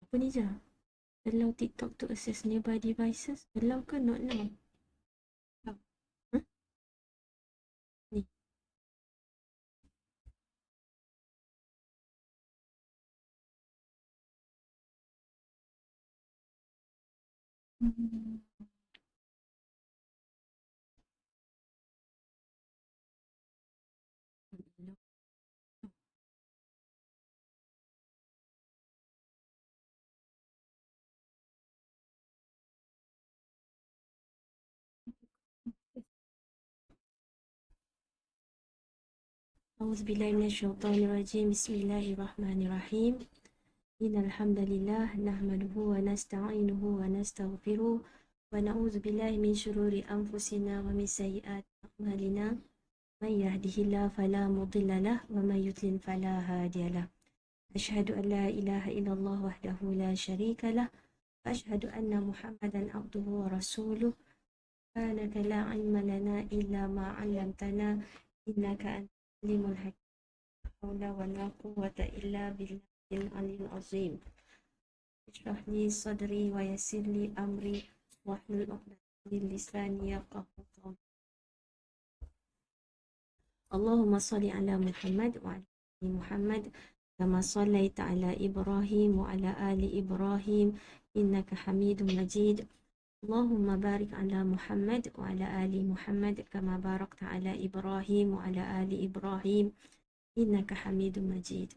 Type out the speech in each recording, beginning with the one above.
Apa ni je? Allow TikTok to access nearby devices. Allow ke not now? Allow. Huh? Ni. Hmm. Allow. Auzubillahi minasyaitonirrajim. Bismillahirrahmanirrahim. Innal hamdalillah nahmaduhu wa nasta'inuhu wa nastaghfiruh wa na'udzu billahi min shururi anfusina wa min sayyiati a'malina. Man yahdihillahu fala mudilla lahu wa man yudlil fala hadiya lahu. Asyhadu an la ilaha illallah wahdahu la syarika lahu wa asyhadu anna Muhammadan abduhu wa rasuluh. Subhanaka la ilma lana illa ma 'allamtana innaka antal alimul hakim. La haula wa la quwwata illa billahil aliyyil azim. Ishrah li sadri wa yassir li amri wahlul 'uqdatam min lisani yafqahu qawli. Allahumma shalli ala Muhammad wa ala ali Muhammad kama shallaita ala Ibrahim wa ala ali Ibrahim innaka Hamidum Majid. Allahumma barik ala Muhammad wa ala ali Muhammad kama barakta ala Ibrahim wa ala ali Ibrahim innaka Hamidum Majid.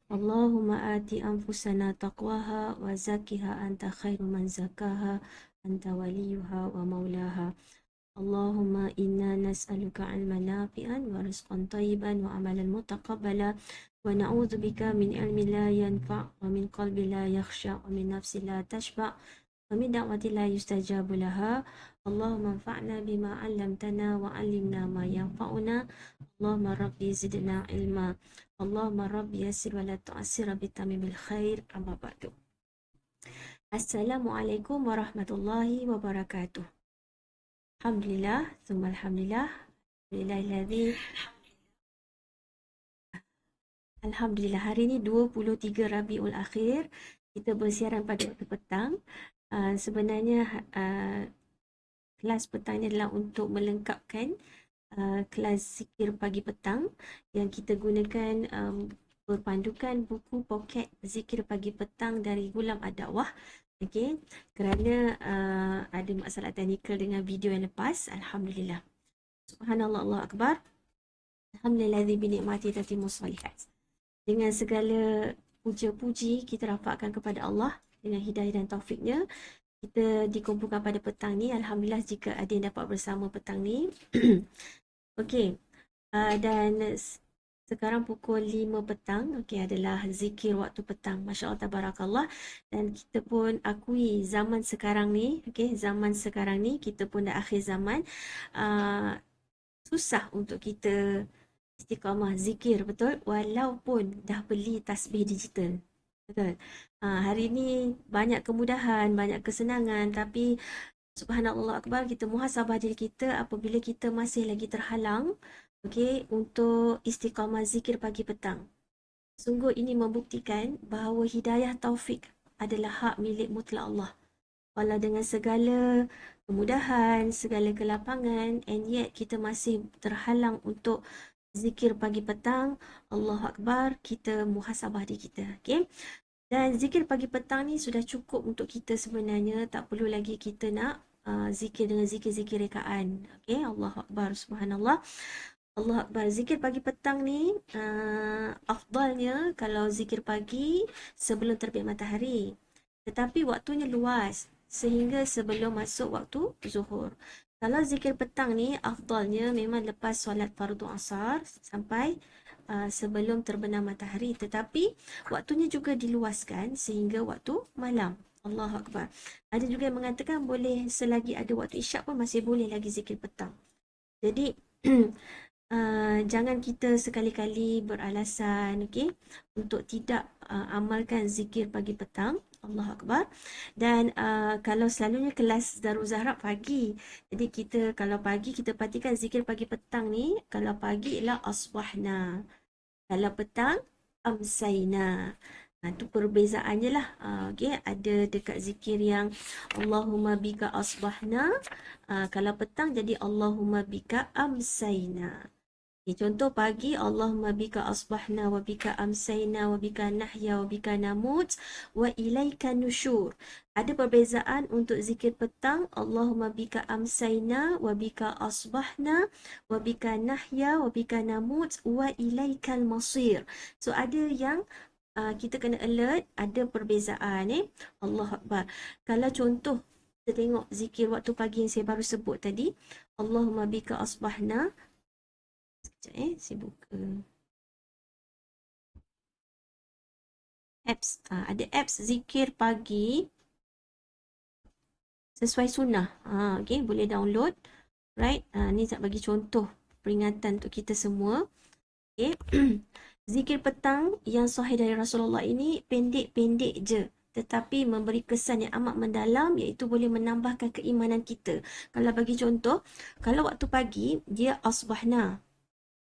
Allahumma ati anfusana taqwaha wa zakkiha anta khairu man zakkaha anta waliyuha wa maulaha. Allahumma inna nas'aluka ilman nafi'an wa rizqan tayyiban wa amalan mutaqabbala wa na'udzu bika min ilmin la yanfa' wa min qalbin la yakhsha wa min nafsin la tashba' wa min da'watin la yustajabu laha. Allahumma anfa'na bima 'allamtana wa 'allimna ma yanfa'una. Allahumma rabbi zidna ilma. Allahumma rabbi yassir wa la tu'assir bi tamimil khair. Amma ba'du. Assalamualaikum warahmatullahi wabarakatuh. Alhamdulillah, thumma alhamdulillah. Alhamdulillahilladzi. Alhamdulillah, hari ini 23 Rabiul Akhir. Kita bersiaran pada waktu petang. Sebenarnya kelas petang ini adalah untuk melengkapkan kelas zikir pagi petang yang kita gunakan berpandukan buku poket zikir pagi petang dari Ghulam Ad-Da'wah. Okey, kerana ada masalah teknikal dengan video yang lepas. Alhamdulillah. Subhanallah, Allah Akbar. Alhamdulillah bi ni'mati tatimmus shalihat. Dengan segala puja-puji kita rafakkan kepada Allah dengan hidayah dan taufiknya. Kita dikumpulkan pada petang ni. Alhamdulillah jika ada yang dapat bersama petang ni. Okey. Dan sekarang pukul 5 petang, okey, adalah zikir waktu petang. Masya Allah, tabarakallah. Dan kita pun akui zaman sekarang ni, okey, zaman sekarang ni kita pun dah akhir zaman. Susah untuk kita istiqamah zikir, betul? Walaupun dah beli tasbih digital. Betul. Hari ni banyak kemudahan, banyak kesenangan, tapi subhanallah akbar, kita muhasabah diri kita apabila kita masih lagi terhalang, okey, untuk istiqamah zikir pagi petang. Sungguh ini membuktikan bahawa hidayah taufik adalah hak milik mutlak Allah. Walau dengan segala kemudahan, segala kelapangan, and yet kita masih terhalang untuk zikir pagi petang. Allahu Akbar, kita muhasabah diri kita. Okay? Dan zikir pagi petang ni sudah cukup untuk kita sebenarnya. Tak perlu lagi kita nak zikir dengan zikir-zikir rekaan. Okay? Allahu Akbar, subhanallah. Allah Akbar. Zikir pagi petang ni afdalnya kalau zikir pagi sebelum terbit matahari. Tetapi waktunya luas sehingga sebelum masuk waktu zuhur. Kalau zikir petang ni afdalnya memang lepas solat fardu asar sampai sebelum terbenam matahari. Tetapi waktunya juga diluaskan sehingga waktu malam. Allahu Akbar. Ada juga yang mengatakan boleh selagi ada waktu isyak pun masih boleh lagi zikir petang. Jadi jangan kita sekali-kali beralasan, okay, untuk tidak amalkan zikir pagi petang. Allahu Akbar. Dan kalau selalunya kelas Darul Zahra pagi, jadi kita kalau pagi kita perhatikan zikir pagi petang ni, kalau pagi ialah asbahna, kalau petang amsayna. Itu perbezaannya lah. Okey, ada dekat zikir yang Allahumma bika asbahna. Kalau petang jadi Allahumma bika amsayna. Contoh pagi, Allahumma bika asbahna wa bika amsayna wa bika nahya wa bika namut wa ilaika nusyur. Ada perbezaan untuk zikir petang, Allahumma bika amsayna wa bika asbahna wa bika nahya wa bika namut wa ilaikal masir. So ada yang kita kena alert, ada perbezaan Allah Akbar. Kalau contoh kita tengok zikir waktu pagi yang saya baru sebut tadi, Allahumma bika asbahna. Sekejap saya buka apps. Ada apps zikir pagi sesuai sunnah. Okay, boleh download. Right, ni nak bagi contoh peringatan untuk kita semua. Okay. Zikir petang yang sahih dari Rasulullah ini pendek-pendek je, tetapi memberi kesan yang amat mendalam, iaitu boleh menambahkan keimanan kita. Kalau bagi contoh, kalau waktu pagi dia asbahna.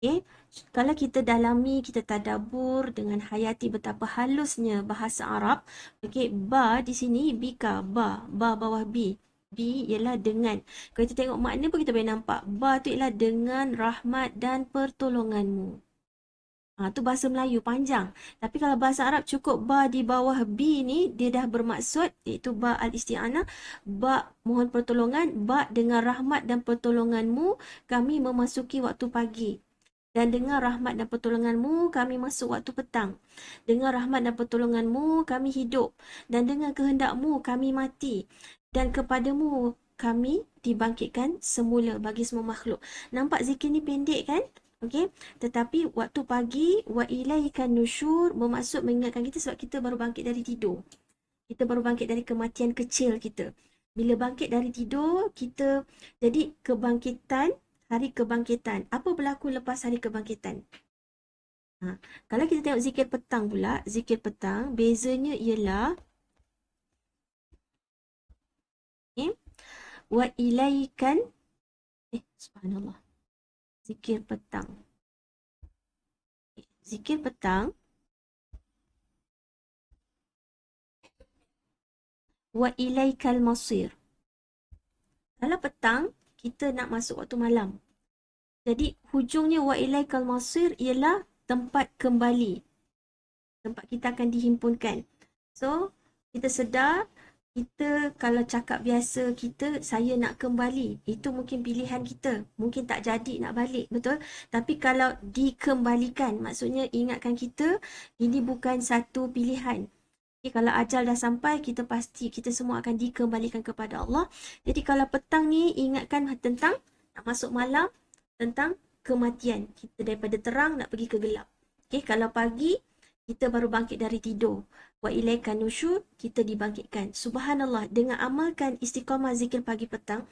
Okay. Kalau kita dalami, kita tadabbur dengan hayati betapa halusnya bahasa Arab. Okay. Ba di sini, bika, ba bawah bi. Bi ialah dengan. Kalau kita tengok makna pun kita boleh nampak. Ba tu ialah dengan rahmat dan pertolonganmu. Tu bahasa Melayu panjang. Tapi kalau bahasa Arab cukup ba di bawah bi ni, dia dah bermaksud, iaitu ba al-isti'anah, ba mohon pertolongan, ba dengan rahmat dan pertolonganmu kami memasuki waktu pagi. Dan dengan rahmat dan pertolonganmu kami masuk waktu petang. Dengan rahmat dan pertolonganmu kami hidup. Dan dengan kehendakmu kami mati. Dan kepadamu kami dibangkitkan semula bagi semua makhluk. Nampak zikir ni pendek kan? Okey, tetapi waktu pagi wa ilaikan nusyur bermaksud mengingatkan kita sebab kita baru bangkit dari tidur. Kita baru bangkit dari kematian kecil kita. Bila bangkit dari tidur, kita jadi kebangkitan, hari kebangkitan. Apa berlaku lepas hari kebangkitan? Kalau kita tengok zikir petang pula, zikir petang bezanya ialah wa ilaikan subhanallah. Zikir petang. Zikir petang wa ilaikal masir. Kalau petang, kita nak masuk waktu malam. Jadi hujungnya wa ilaikal masir ialah tempat kembali. Tempat kita akan dihimpunkan. So, kita sedar, kita kalau cakap biasa kita, saya nak kembali. Itu mungkin pilihan kita. Mungkin tak jadi nak balik, betul? Tapi kalau dikembalikan, maksudnya ingatkan kita, ini bukan satu pilihan. Okay, kalau ajal dah sampai, kita pasti, kita semua akan dikembalikan kepada Allah. Jadi kalau petang ni, ingatkan tentang nak masuk malam, tentang kematian. Kita daripada terang nak pergi ke gelap. Okay, kalau pagi, kita baru bangkit dari tidur. Wa ilaikan nusyur, kita dibangkitkan. Subhanallah, dengan amalkan istiqamah zikir pagi petang,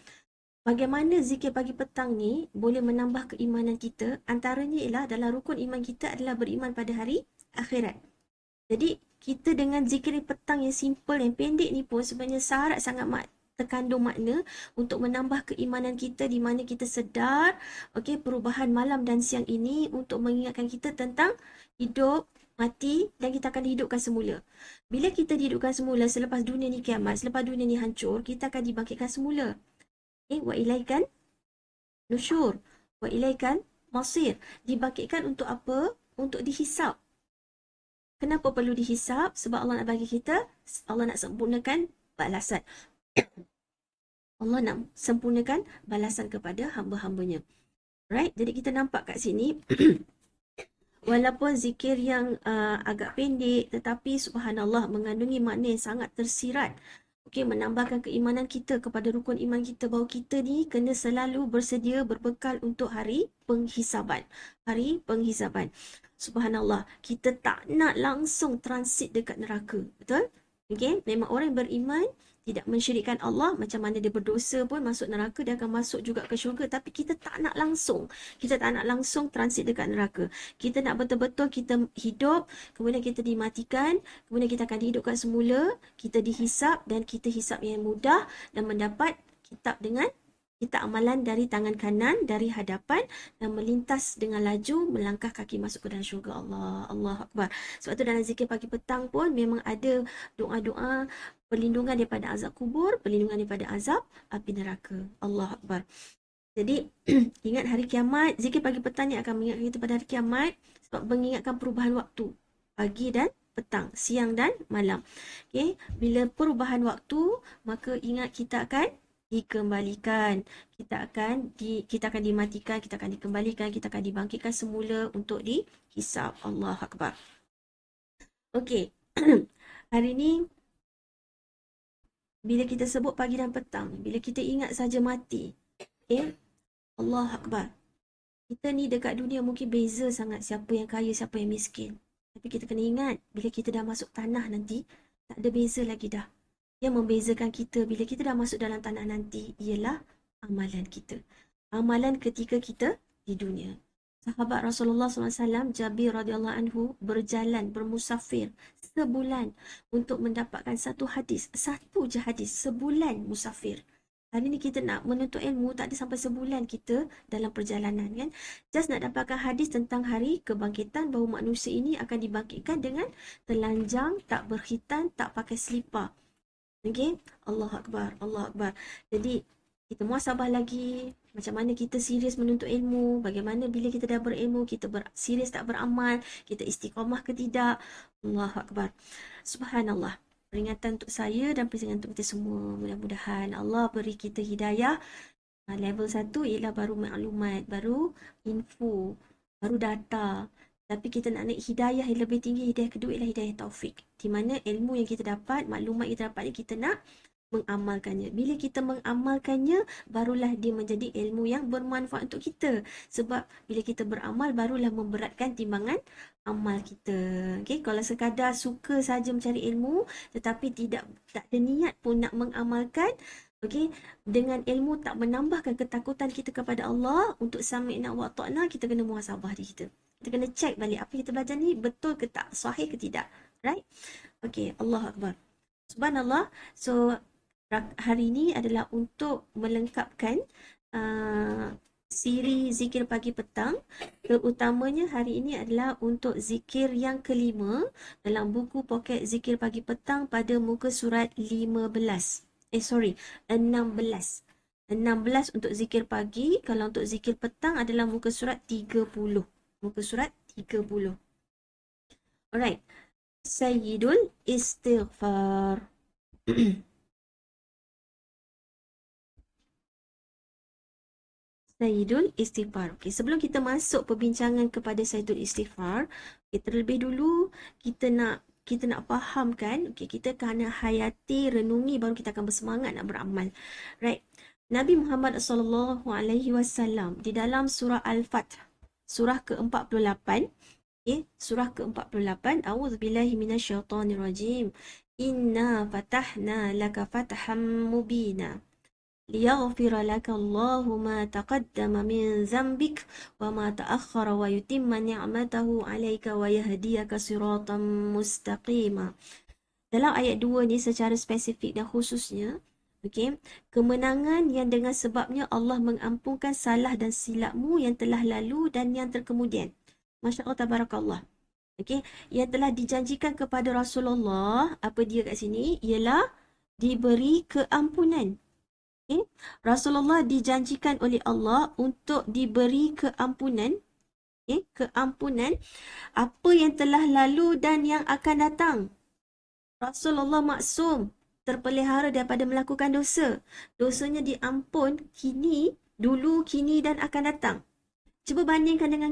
bagaimana zikir pagi petang ni boleh menambah keimanan kita? Antaranya ialah dalam rukun iman kita adalah beriman pada hari akhirat. Jadi, kita dengan zikir petang yang simple, yang pendek ni pun sebenarnya syarat sangat terkandung makna untuk menambah keimanan kita, di mana kita sedar perubahan malam dan siang ini untuk mengingatkan kita tentang hidup, mati, dan kita akan dihidupkan semula. Bila kita dihidupkan semula, selepas dunia ni kiamat, selepas dunia ni hancur, kita akan dibangkitkan semula. Wa ilaikan nusyur, wa ilaikan masir. Dibangkitkan untuk apa? Untuk dihisap. Kenapa perlu dihisap? Sebab Allah nak bagi kita, Allah nak sempurnakan balasan. Allah nak sempurnakan balasan kepada hamba-hambanya. Right? Jadi kita nampak kat sini, walaupun zikir yang agak pendek, tetapi subhanallah mengandungi makna yang sangat tersirat. Menambahkan keimanan kita kepada rukun iman kita, bahawa kita ni kena selalu bersedia berbekal untuk hari penghisaban. Hari penghisaban. Subhanallah, kita tak nak langsung transit dekat neraka. Betul? Memang orang yang beriman tidak mensyirikkan Allah, macam mana dia berdosa pun masuk neraka, dia akan masuk juga ke syurga. Tapi kita tak nak langsung. Kita tak nak langsung transit dekat neraka. Kita nak betul-betul kita hidup, kemudian kita dimatikan, kemudian kita akan dihidupkan semula, kita dihisap dan kita hisap yang mudah dan mendapat kitab dengan Kita amalan dari tangan kanan, dari hadapan dan melintas dengan laju melangkah kaki masuk ke dalam syurga Allah. Allah Akbar. Sebab tu dalam zikir pagi petang pun memang ada doa-doa perlindungan daripada azab kubur, perlindungan daripada azab api neraka. Allah Akbar. Jadi ingat hari kiamat, zikir pagi petang ni akan mengingatkan kita pada hari kiamat sebab mengingatkan perubahan waktu pagi dan petang, siang dan malam. Okey, bila perubahan waktu, maka ingat kita akan dikembalikan. Kita akan dimatikan, kita akan dikembalikan, kita akan dibangkitkan semula untuk dihisap. Allah Akbar. Okey. Hari ni bila kita sebut pagi dan petang, bila kita ingat saja mati. Okey. Allah Akbar. Kita ni dekat dunia mungkin beza sangat siapa yang kaya, siapa yang miskin. Tapi kita kena ingat, bila kita dah masuk tanah nanti, tak ada beza lagi dah. Yang membezakan kita bila kita dah masuk dalam tanah nanti ialah amalan kita. Amalan ketika kita di dunia. Sahabat Rasulullah SAW, Jabir radhiyallahu anhu, berjalan, bermusafir sebulan untuk mendapatkan satu hadis. Satu je hadis, sebulan musafir. Hari ni kita nak menuntut ilmu, tak ada sampai sebulan kita dalam perjalanan kan. Just nak dapatkan hadis tentang hari kebangkitan, bahawa manusia ini akan dibangkitkan dengan telanjang, tak berkhitan, tak pakai selipar. Okay? Allah Akbar, Allah Akbar. Jadi kita muhasabah lagi, macam mana kita serius menuntut ilmu, bagaimana bila kita dah berilmu, kita serius tak beramal, kita istiqamah ke tidak. Allah Akbar. Subhanallah. Peringatan untuk saya dan peringatan untuk kita semua. Mudah-mudahan Allah beri kita hidayah. Level 1 ialah baru maklumat, baru info, baru data. Tapi kita nak naik hidayah yang lebih tinggi. Hidayah kedua ialah hidayah taufik. Di mana ilmu yang kita dapat, maklumat yang kita dapat ni, kita nak mengamalkannya. Bila kita mengamalkannya, barulah dia menjadi ilmu yang bermanfaat untuk kita. Sebab bila kita beramal, barulah memberatkan timbangan amal kita. Okay? Kalau sekadar suka saja mencari ilmu, tetapi tak ada niat pun nak mengamalkan, okay? Dengan ilmu tak menambahkan ketakutan kita kepada Allah untuk sami'na wa ta'na, kita kena muhasabah diri kita. Kita kena check balik apa yang kita belajar ni betul ke tak, sahih ke tidak. Right? Okay, Allah Akbar. Subhanallah. So, hari ini adalah untuk melengkapkan siri zikir pagi petang. Terutamanya hari ini adalah untuk zikir yang kelima dalam buku poket zikir pagi petang pada muka surat 16. 16 untuk zikir pagi. Kalau untuk zikir petang adalah muka surat 30. Muka surat 30. Alright. Sayyidul Istighfar. Sayyidul Istighfar. Okay, sebelum kita masuk perbincangan kepada Sayyidul Istighfar, okay, terlebih dulu kita nak fahamkan, okay, kita kena hayati, renungi, baru kita akan bersemangat nak beramal. Right. Nabi Muhammad SAW di dalam surah Al-Fath, surah ke-48, okay, surah ke-48, A'udzubillahi minasyaitonirrajim. Inna fatahna laka fatham mubina. ليغفر لك الله ما تقدم من ذنبك وما تأخر ويتم نعمته عليك ويهديك صراطا مستقيما. Dalam ayat 2 ni secara spesifik dan khususnya, okay, kemenangan yang dengan sebabnya Allah mengampunkan salah dan silapmu yang telah lalu dan yang terkemudian. Masya Allah, tabarakallah. Okay, yang telah dijanjikan kepada Rasulullah, apa dia kat sini, ialah diberi keampunan. Okay. Rasulullah dijanjikan oleh Allah untuk diberi keampunan. Okay. Keampunan apa yang telah lalu dan yang akan datang. Rasulullah maksum, terpelihara daripada melakukan dosa. Dosanya diampun dulu, kini dan akan datang. Cuba bandingkan dengan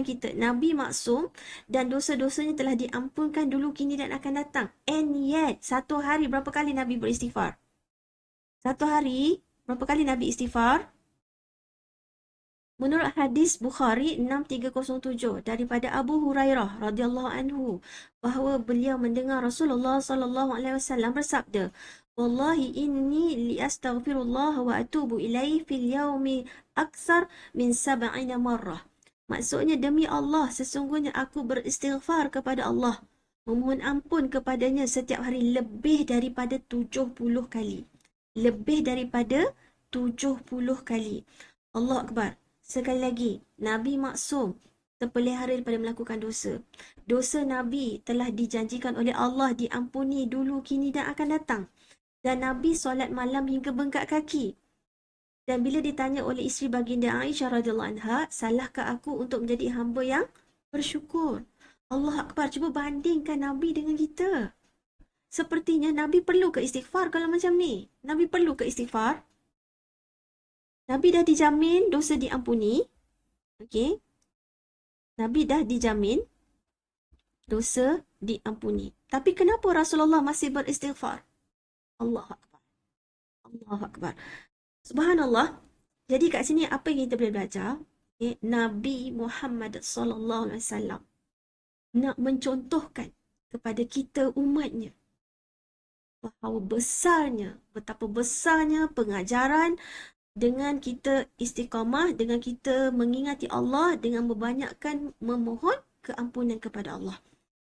kita. Nabi maksum dan dosa-dosanya telah diampunkan dulu, kini dan akan datang. And yet, satu hari berapa kali Nabi beristighfar? Satu hari berapa kali Nabi istighfar? Menurut hadis Bukhari 6307 daripada Abu Hurairah radhiyallahu anhu, bahawa beliau mendengar Rasulullah sallallahu alaihi wasallam bersabda, "Wallahi inni liastaghfirullah wa atubu ilaihi fil yaumi akthar min 70 marrah." Maksudnya, demi Allah, sesungguhnya aku beristighfar kepada Allah, memohon ampun kepadanya setiap hari lebih daripada 70 kali. Lebih daripada 70 kali. Allah Akbar. Sekali lagi, Nabi maksum, terpelihara daripada melakukan dosa. Dosa Nabi telah dijanjikan oleh Allah diampuni dulu, kini dan akan datang. Dan Nabi solat malam hingga bengkak kaki. Dan bila ditanya oleh isteri baginda Aisyah radhiyallahu anha, salahkah aku untuk menjadi hamba yang bersyukur? Allah Akbar, cuba bandingkan Nabi dengan kita. Sepertinya Nabi perlu ke istighfar kalau macam ni? Nabi perlu ke istighfar? Nabi dah dijamin dosa diampuni. Okey. Nabi dah dijamin dosa diampuni. Tapi kenapa Rasulullah masih beristighfar? Allah Akbar. Allah Akbar. Subhanallah. Jadi kat sini apa yang kita boleh belajar? Okay. Nabi Muhammad sallallahu alaihi wasallam nak mencontohkan kepada kita umatnya bahawa betapa besarnya pengajaran dengan kita istiqamah, dengan kita mengingati Allah, dengan membanyakkan memohon keampunan kepada Allah.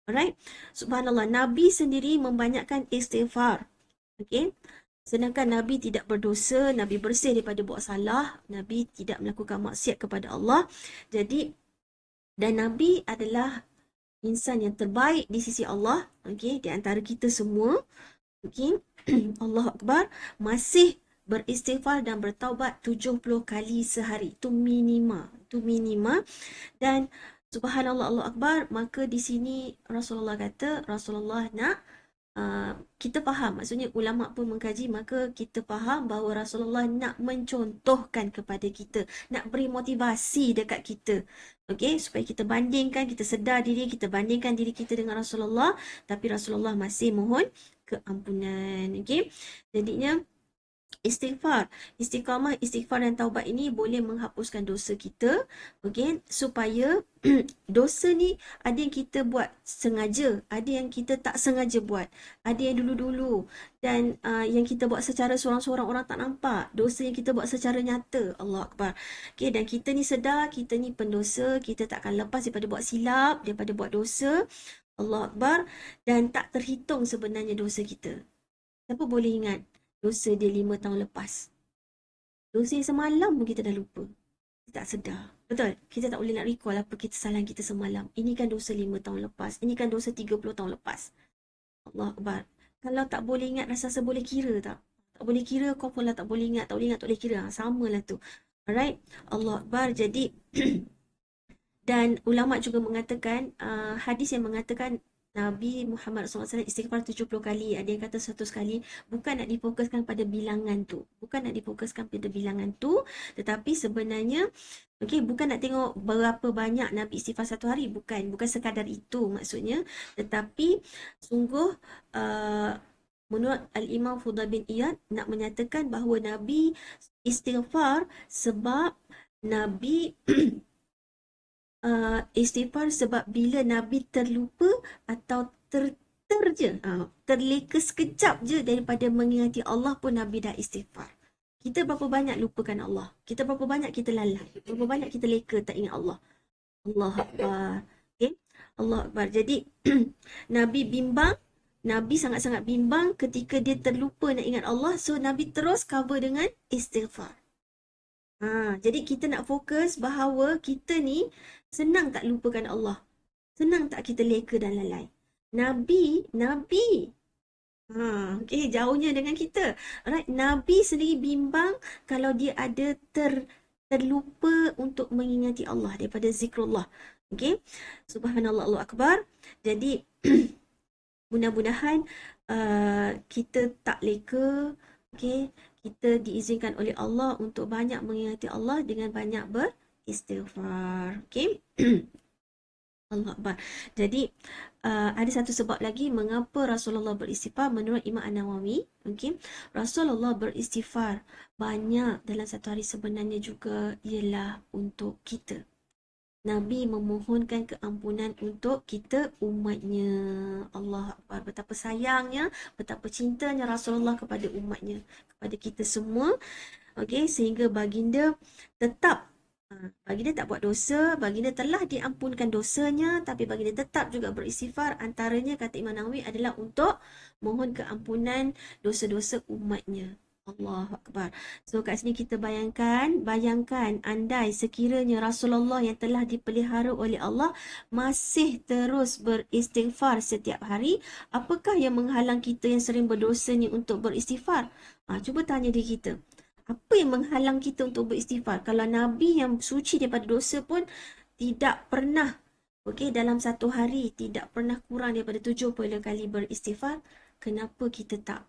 Alright? Subhanallah, Nabi sendiri membanyakkan istighfar. Okay? Sedangkan Nabi tidak berdosa, Nabi bersih daripada buat salah, Nabi tidak melakukan maksiat kepada Allah. Jadi, dan Nabi adalah insan yang terbaik di sisi Allah, okay, di antara kita semua. Okay? Allah Akbar, masih beristighfar dan bertaubat 70 kali sehari. Itu minima. Itu minima. Dan subhanallah, Allah Akbar, maka di sini Rasulullah kata, Rasulullah nak kita faham, maksudnya ulama pun mengkaji, maka kita faham bahawa Rasulullah nak mencontohkan kepada kita, nak beri motivasi dekat kita, okey, supaya kita bandingkan, kita sedar diri, kita bandingkan diri kita dengan Rasulullah, tapi Rasulullah masih mohon keampunan. Okey, jadinya istighfar, istiqamah, istighfar dan taubat ini boleh menghapuskan dosa kita. Okey, supaya dosa ni ada yang kita buat sengaja, ada yang kita tak sengaja buat, ada yang dulu-dulu dan yang kita buat secara seorang-seorang, orang tak nampak. Dosa yang kita buat secara nyata. Allah Akbar. Okey, dan kita ni sedar kita ni pendosa, kita tak akan lepas daripada buat silap, daripada buat dosa. Allah Akbar. Dan tak terhitung sebenarnya dosa kita. Siapa boleh ingat dosa dia 5 tahun lepas? Dosa yang semalam pun kita dah lupa. Kita tak sedar. Betul? Kita tak boleh nak recall apa kesalahan kita semalam. Ini kan dosa 5 tahun lepas. Ini kan dosa 30 tahun lepas. Allah Akbar. Kalau tak boleh ingat, rasa-rasa boleh kira tak? Tak boleh kira, kau pun lah tak boleh ingat. Tak boleh ingat, tak boleh kira. Sama lah tu. Alright? Allah Akbar. Jadi, dan ulama' juga mengatakan, hadis yang mengatakan Nabi Muhammad SAW istighfar 70 kali, ada yang kata 100 kali, bukan nak difokuskan pada bilangan tu. Bukan nak difokuskan pada bilangan tu, tetapi sebenarnya, okey, bukan nak tengok berapa banyak Nabi istighfar satu hari, bukan sekadar itu maksudnya, tetapi sungguh menurut Al-Imam Fudail bin Iyad nak menyatakan bahawa Nabi istighfar sebab Nabi istighfar sebab bila Nabi terlupa atau terleka sekejap je daripada mengingati Allah pun Nabi dah istighfar. Kita berapa banyak lupakan Allah? Kita berapa banyak kita lalai? Berapa banyak kita leka tak ingat Allah? Allah Akbar. Okay? Allah Akbar. Jadi Nabi bimbang, Nabi sangat-sangat bimbang ketika dia terlupa nak ingat Allah, so Nabi terus cover dengan istighfar. Jadi kita nak fokus bahawa kita ni senang tak lupakan Allah. Senang tak kita leka dan lalai. Nabi. Okay, jauhnya dengan kita. Alright, Nabi sendiri bimbang kalau dia ada terlupa untuk mengingati Allah daripada zikrullah. Okay, subhanallah, Allah Akbar. Jadi, mudah-mudahan kita tak leka. Okay, kita diizinkan oleh Allah untuk banyak mengingati Allah dengan banyak beristighfar. Okay. Allah Akbar. Jadi, ada satu sebab lagi mengapa Rasulullah beristighfar menurut Imam An-Nawawi. Okay. Rasulullah beristighfar banyak dalam satu hari sebenarnya juga ialah untuk kita. Nabi memohonkan keampunan untuk kita umatnya. Allah Akbar. Betapa sayangnya, betapa cintanya Rasulullah kepada umatnya, kepada kita semua. Okay, sehingga baginda tetap, baginda tak buat dosa, baginda telah diampunkan dosanya, tapi baginda tetap juga beristighfar. Antaranya kata Imam Nawawi adalah untuk mohon keampunan dosa-dosa umatnya. Allahu Akbar. So kat sini kita bayangkan andai sekiranya Rasulullah yang telah dipelihara oleh Allah masih terus beristighfar setiap hari, apakah yang menghalang kita yang sering berdosa ni untuk beristighfar? Cuba tanya diri kita. Apa yang menghalang kita untuk beristighfar? Kalau Nabi yang suci daripada dosa pun tidak pernah, okey, dalam satu hari tidak pernah kurang daripada 70 kali beristighfar, kenapa kita tak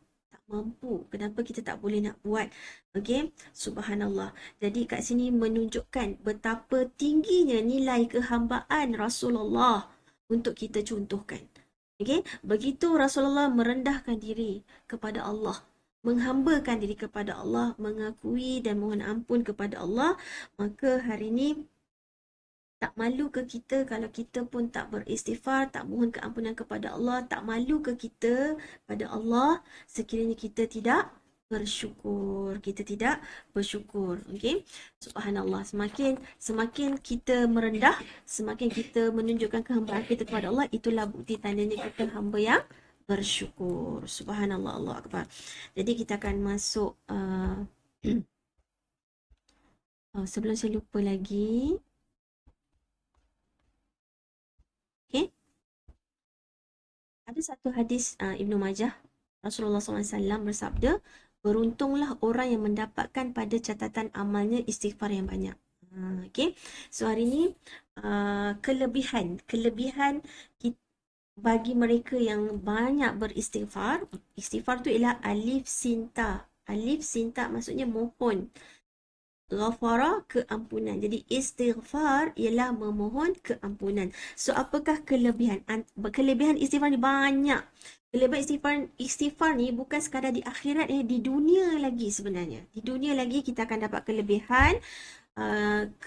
mampu? Kenapa kita tak boleh nak buat? Okey, subhanallah. Jadi kat sini menunjukkan betapa tingginya nilai kehambaan Rasulullah untuk kita contohkan. Okey, begitu Rasulullah merendahkan diri kepada Allah, menghambakan diri kepada Allah, mengakui dan mohon ampun kepada Allah, maka hari ini tak malu ke kita kalau kita pun tak beristighfar, tak mohon keampunan kepada Allah, tak malu ke kita pada Allah sekiranya kita tidak bersyukur. Kita tidak bersyukur. Okey. Subhanallah. Semakin kita merendah, semakin kita menunjukkan kehambaan kita kepada Allah, itulah bukti tandanya kita hamba yang bersyukur. Subhanallah, Allah Akbar. Jadi kita akan masuk sebelum saya lupa lagi. Okay. Ada satu hadis Ibnu Majah, Rasulullah SAW bersabda, beruntunglah orang yang mendapatkan pada catatan amalnya istighfar yang banyak. Okay. So hari ini kelebihan bagi mereka yang banyak beristighfar. Istighfar tu ialah alif sinta. Alif sinta maksudnya mohon. Ghafara, keampunan. Jadi istighfar ialah memohon keampunan. So apakah kelebihan? Kelebihan istighfar ni banyak. Kelebihan istighfar ni bukan sekadar di akhirat, di dunia lagi sebenarnya. Di dunia lagi kita akan dapat kelebihan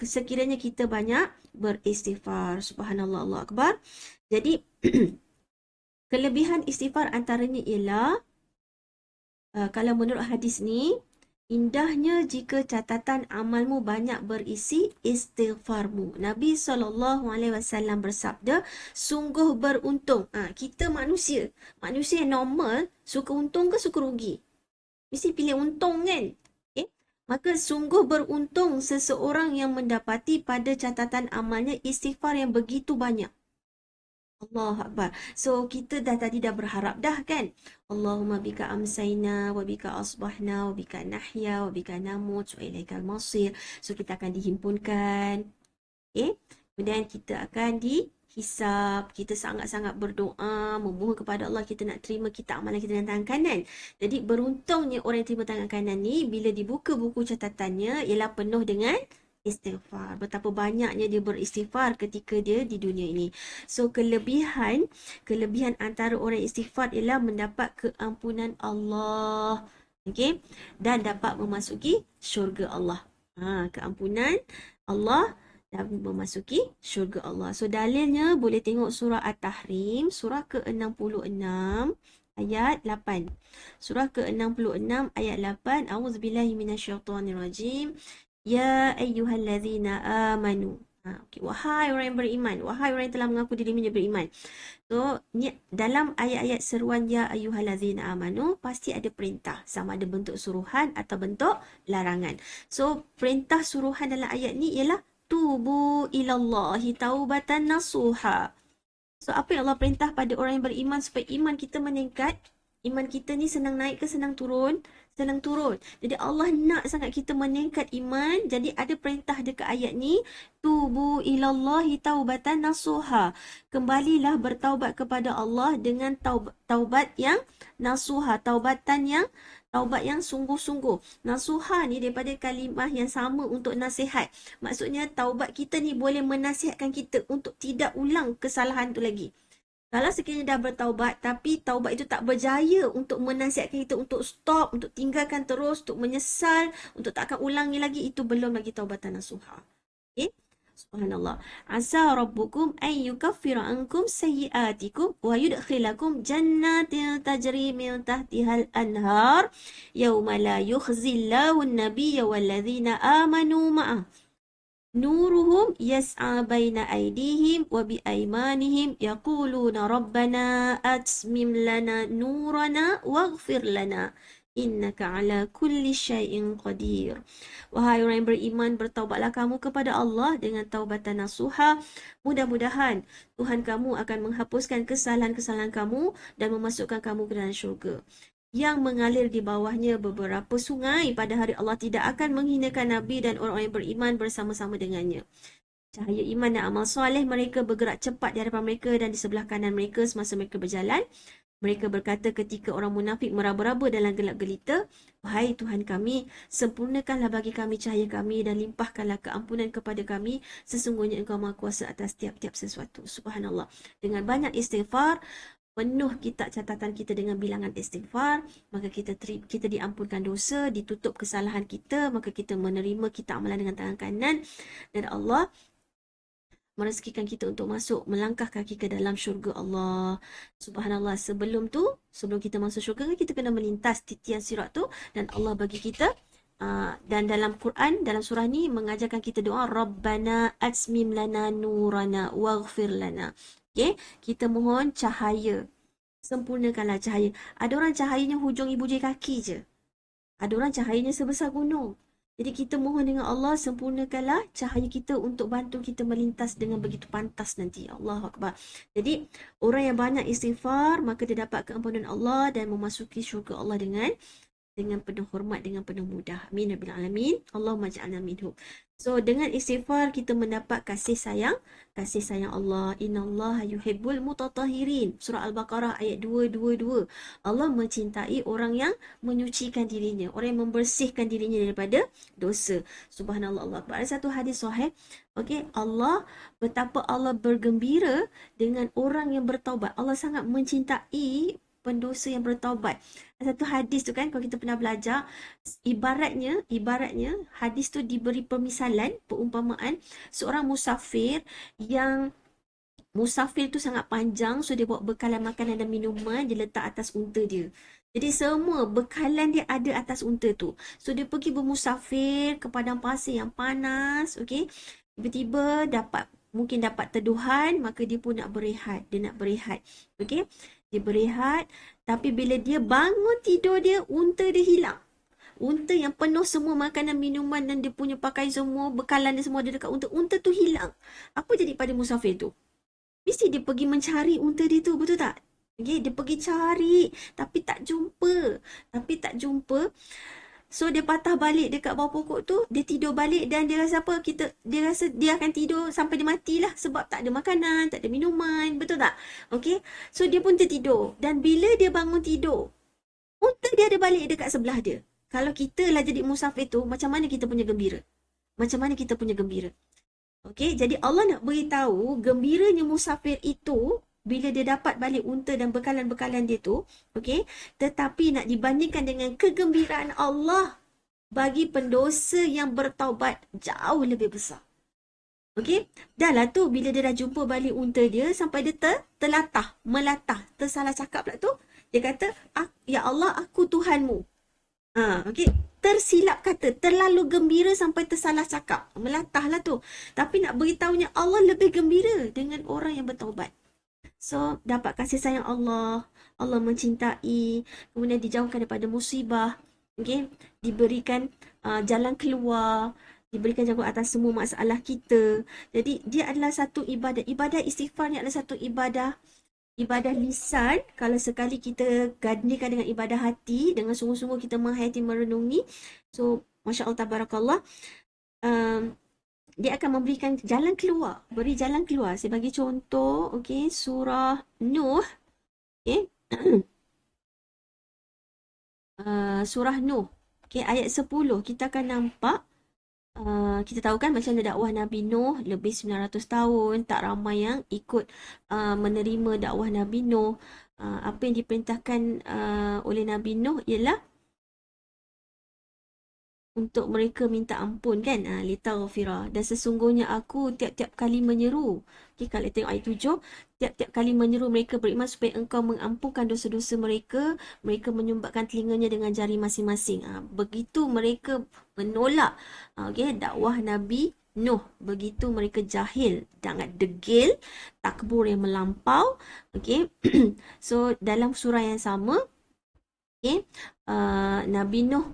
sekiranya kita banyak beristighfar. Subhanallah, Allah Akbar. Jadi kelebihan istighfar antaranya ialah kalau menurut hadis ni, indahnya jika catatan amalmu banyak berisi istighfarmu. Nabi SAW bersabda, sungguh beruntung. Kita manusia yang normal, suka untung ke suka rugi? Mesti pilih untung kan? Okay? Maka sungguh beruntung seseorang yang mendapati pada catatan amalnya istighfar yang begitu banyak. Allah Akbar. So kita tadi dah berharap dah kan. Allahumma bika amsayna wa bika asbahna wa bika nahya wa bika namut wa ilaikal masir. So kita akan dihimpunkan. Okay. Kemudian kita akan dihisap. Kita sangat-sangat berdoa, memohon kepada Allah kita nak terima kita amalan kita dengan tangan kanan. Jadi beruntungnya orang yang terima tangan kanan ni bila dibuka buku catatannya ialah penuh dengan istighfar. Betapa banyaknya dia beristighfar ketika dia di dunia ini. So kelebihan antara orang istighfar ialah mendapat keampunan Allah. Okey, dan dapat memasuki syurga Allah. Keampunan Allah dan memasuki syurga Allah. So dalilnya boleh tengok surah At-Tahrim, surah ke-66 ayat 8. Surah ke-66 ayat 8. A'udzubillahi minasyaitonirrajim. Ya ayyuhallazina amanu. Okay. Wahai orang yang beriman. Wahai orang yang telah mengaku dirinya beriman. So, ni dalam ayat-ayat seruan ya ayyuhallazina amanu pasti ada perintah. Sama ada bentuk suruhan atau bentuk larangan. So, perintah suruhan dalam ayat ni ialah tubu ilallahi taubatan nasuha. So, apa yang Allah perintah pada orang yang beriman supaya iman kita meningkat? Iman kita ni senang naik ke senang turun? Senang turun. Jadi Allah nak sangat kita meningkat iman. Jadi ada perintah dekat ayat ni. Tubu ilallahi taubatan nasuha. Kembalilah bertaubat kepada Allah dengan taubat yang nasuha. Taubat yang sungguh-sungguh. Nasuha ni daripada kalimah yang sama untuk nasihat. Maksudnya taubat kita ni boleh menasihatkan kita untuk tidak ulang kesalahan tu lagi. Kalau sekiranya dah bertaubat tapi taubat itu tak berjaya untuk menasihatkan kita untuk stop, untuk tinggalkan terus, untuk menyesal, untuk tak akan ulangi lagi, itu belum lagi taubatan nasuha. Okay? Subhanallah. Asa rabbukum an yukaffira ankum sayyiatikum wa yudkhilakum jannatin tajri min tahtihal anhar yawma la yukhzillahu an-nabiyya walladzina amanu ma'ah. Nuruhum yas'a baina aydihim wa bi aymanihim yaquluna rabbana atmim lana nurana waghfir lana innaka ala kulli syai'in qadir. Wahai orang yang beriman, bertaubatlah kamu kepada Allah dengan taubatan nasuha. Mudah-mudahan Tuhan kamu akan menghapuskan kesalahan-kesalahan kamu dan memasukkan kamu ke dalam syurga yang mengalir di bawahnya beberapa sungai. Pada hari Allah tidak akan menghinakan Nabi dan orang-orang yang beriman bersama-sama dengannya. Cahaya iman dan amal soleh mereka bergerak cepat di hadapan mereka dan di sebelah kanan mereka semasa mereka berjalan. Mereka berkata ketika orang munafik meraba-raba dalam gelap gelita, wahai Tuhan kami, sempurnakanlah bagi kami cahaya kami dan limpahkanlah keampunan kepada kami. Sesungguhnya Engkau Maha Kuasa atas tiap-tiap sesuatu. Subhanallah. Dengan banyak istighfar, penuh catatan kita dengan bilangan istighfar, maka kita diampunkan dosa, ditutup kesalahan kita, maka kita menerima kita amalan dengan tangan kanan dan Allah merezekikan kita untuk masuk melangkah kaki ke dalam syurga Allah. Subhanallah. Sebelum kita masuk syurga, kita kena melintas titian sirat tu dan Allah bagi kita dan dalam Quran, dalam surah ni mengajarkan kita doa Rabbana atsmim lana nurana waghfir lana. Okay? Kita mohon cahaya. Sempurnakanlah cahaya. Ada orang cahayanya hujung ibu jari kaki je. Ada orang cahayanya sebesar gunung. Jadi kita mohon dengan Allah, sempurnakanlah cahaya kita untuk bantu kita melintas dengan begitu pantas nanti. Allahu Akbar. Jadi orang yang banyak istighfar, maka dia dapat keampunan Allah dan memasuki syurga Allah dengan penuh hormat, dengan penuh mudah. Amin ya rabbal alamin. Allahumma ja'alna minhum. So dengan istighfar kita mendapat kasih sayang Allah. Innallaha yuhibbul mutatahhirin. Surah Al-Baqarah ayat 222. Allah mencintai orang yang menyucikan dirinya, orang yang membersihkan dirinya daripada dosa. Subhanallah, Allah Akbar. Ada satu hadis sahih, okey, betapa Allah bergembira dengan orang yang bertaubat. Allah sangat mencintai pendosa yang bertaubat. Satu hadis tu kan, kalau kita pernah belajar, ibaratnya hadis tu diberi permisalan, perumpamaan seorang musafir tu sangat panjang, so dia bawa bekalan makanan dan minuman, dia letak atas unta dia. Jadi semua bekalan dia ada atas unta tu. So dia pergi bermusafir ke padang pasir yang panas, okey. Tiba-tiba mungkin dapat teduhan, maka dia pun nak berehat. Okey. Dia berehat, tapi bila dia bangun tidur dia, unta dia hilang. Unta yang penuh semua makanan, minuman dan dia punya pakai semua, bekalan dia semua ada dekat unta. Unta tu hilang. Apa jadi pada musafir tu? Mesti dia pergi mencari unta dia tu, betul tak? Okay, dia pergi cari, tapi tak jumpa. So dia patah balik dekat bawah pokok tu, dia tidur balik dan dia rasa apa? Dia rasa dia akan tidur sampai dia matilah sebab tak ada makanan, tak ada minuman, betul tak? Okey. So dia pun tertidur dan bila dia bangun tidur, unta dia ada balik dekat sebelah dia. Kalau kita lah jadi musafir tu, macam mana kita punya gembira? Okey, jadi Allah nak beritahu gembiranya musafir itu bila dia dapat balik unta dan bekalan-bekalan dia tu, okey, tetapi nak dibandingkan dengan kegembiraan Allah bagi pendosa yang bertaubat jauh lebih besar. Okey, dah lah tu bila dia dah jumpa balik unta dia sampai dia melatah, tersalah cakap pula tu. Dia kata, ya Allah, aku Tuhanmu. Okey, tersilap kata, terlalu gembira sampai tersalah cakap. Melatah lah tu. Tapi nak beritahunya Allah lebih gembira dengan orang yang bertaubat. So, dapat kasih sayang Allah. Allah mencintai. Kemudian dijauhkan daripada musibah. Okay? Diberikan jalan keluar. Diberikan jawapan atas semua masalah kita. Jadi, dia adalah satu ibadah. Ibadah istighfar ni adalah satu ibadah. Ibadah lisan. Kalau sekali kita gandikan dengan ibadah hati. Dengan sungguh-sungguh kita menghayati, merenungi. So, Masya Allah, Tabarakallah. Dia akan memberikan jalan keluar. Beri jalan keluar. Saya bagi contoh. Okay. Surah Nuh. Okay. Surah Nuh. Okay. Ayat 10. Kita akan nampak. Kita tahu kan macam mana dakwah Nabi Nuh. Lebih 900 tahun. Tak ramai yang ikut menerima dakwah Nabi Nuh. Apa yang diperintahkan oleh Nabi Nuh ialah untuk mereka minta ampun kan, litaghfira, dan sesungguhnya aku tiap-tiap kali menyeru. Okay, kalau tengok ayat 7, tiap-tiap kali menyeru mereka beriman supaya engkau mengampunkan dosa-dosa mereka, mereka menyumbatkan telinganya dengan jari masing-masing. Begitu mereka menolak dakwah Nabi Nuh, begitu mereka jahil, sangat degil, takbur yang melampau. Okay. So dalam surah yang sama, Okay? Nabi Nuh,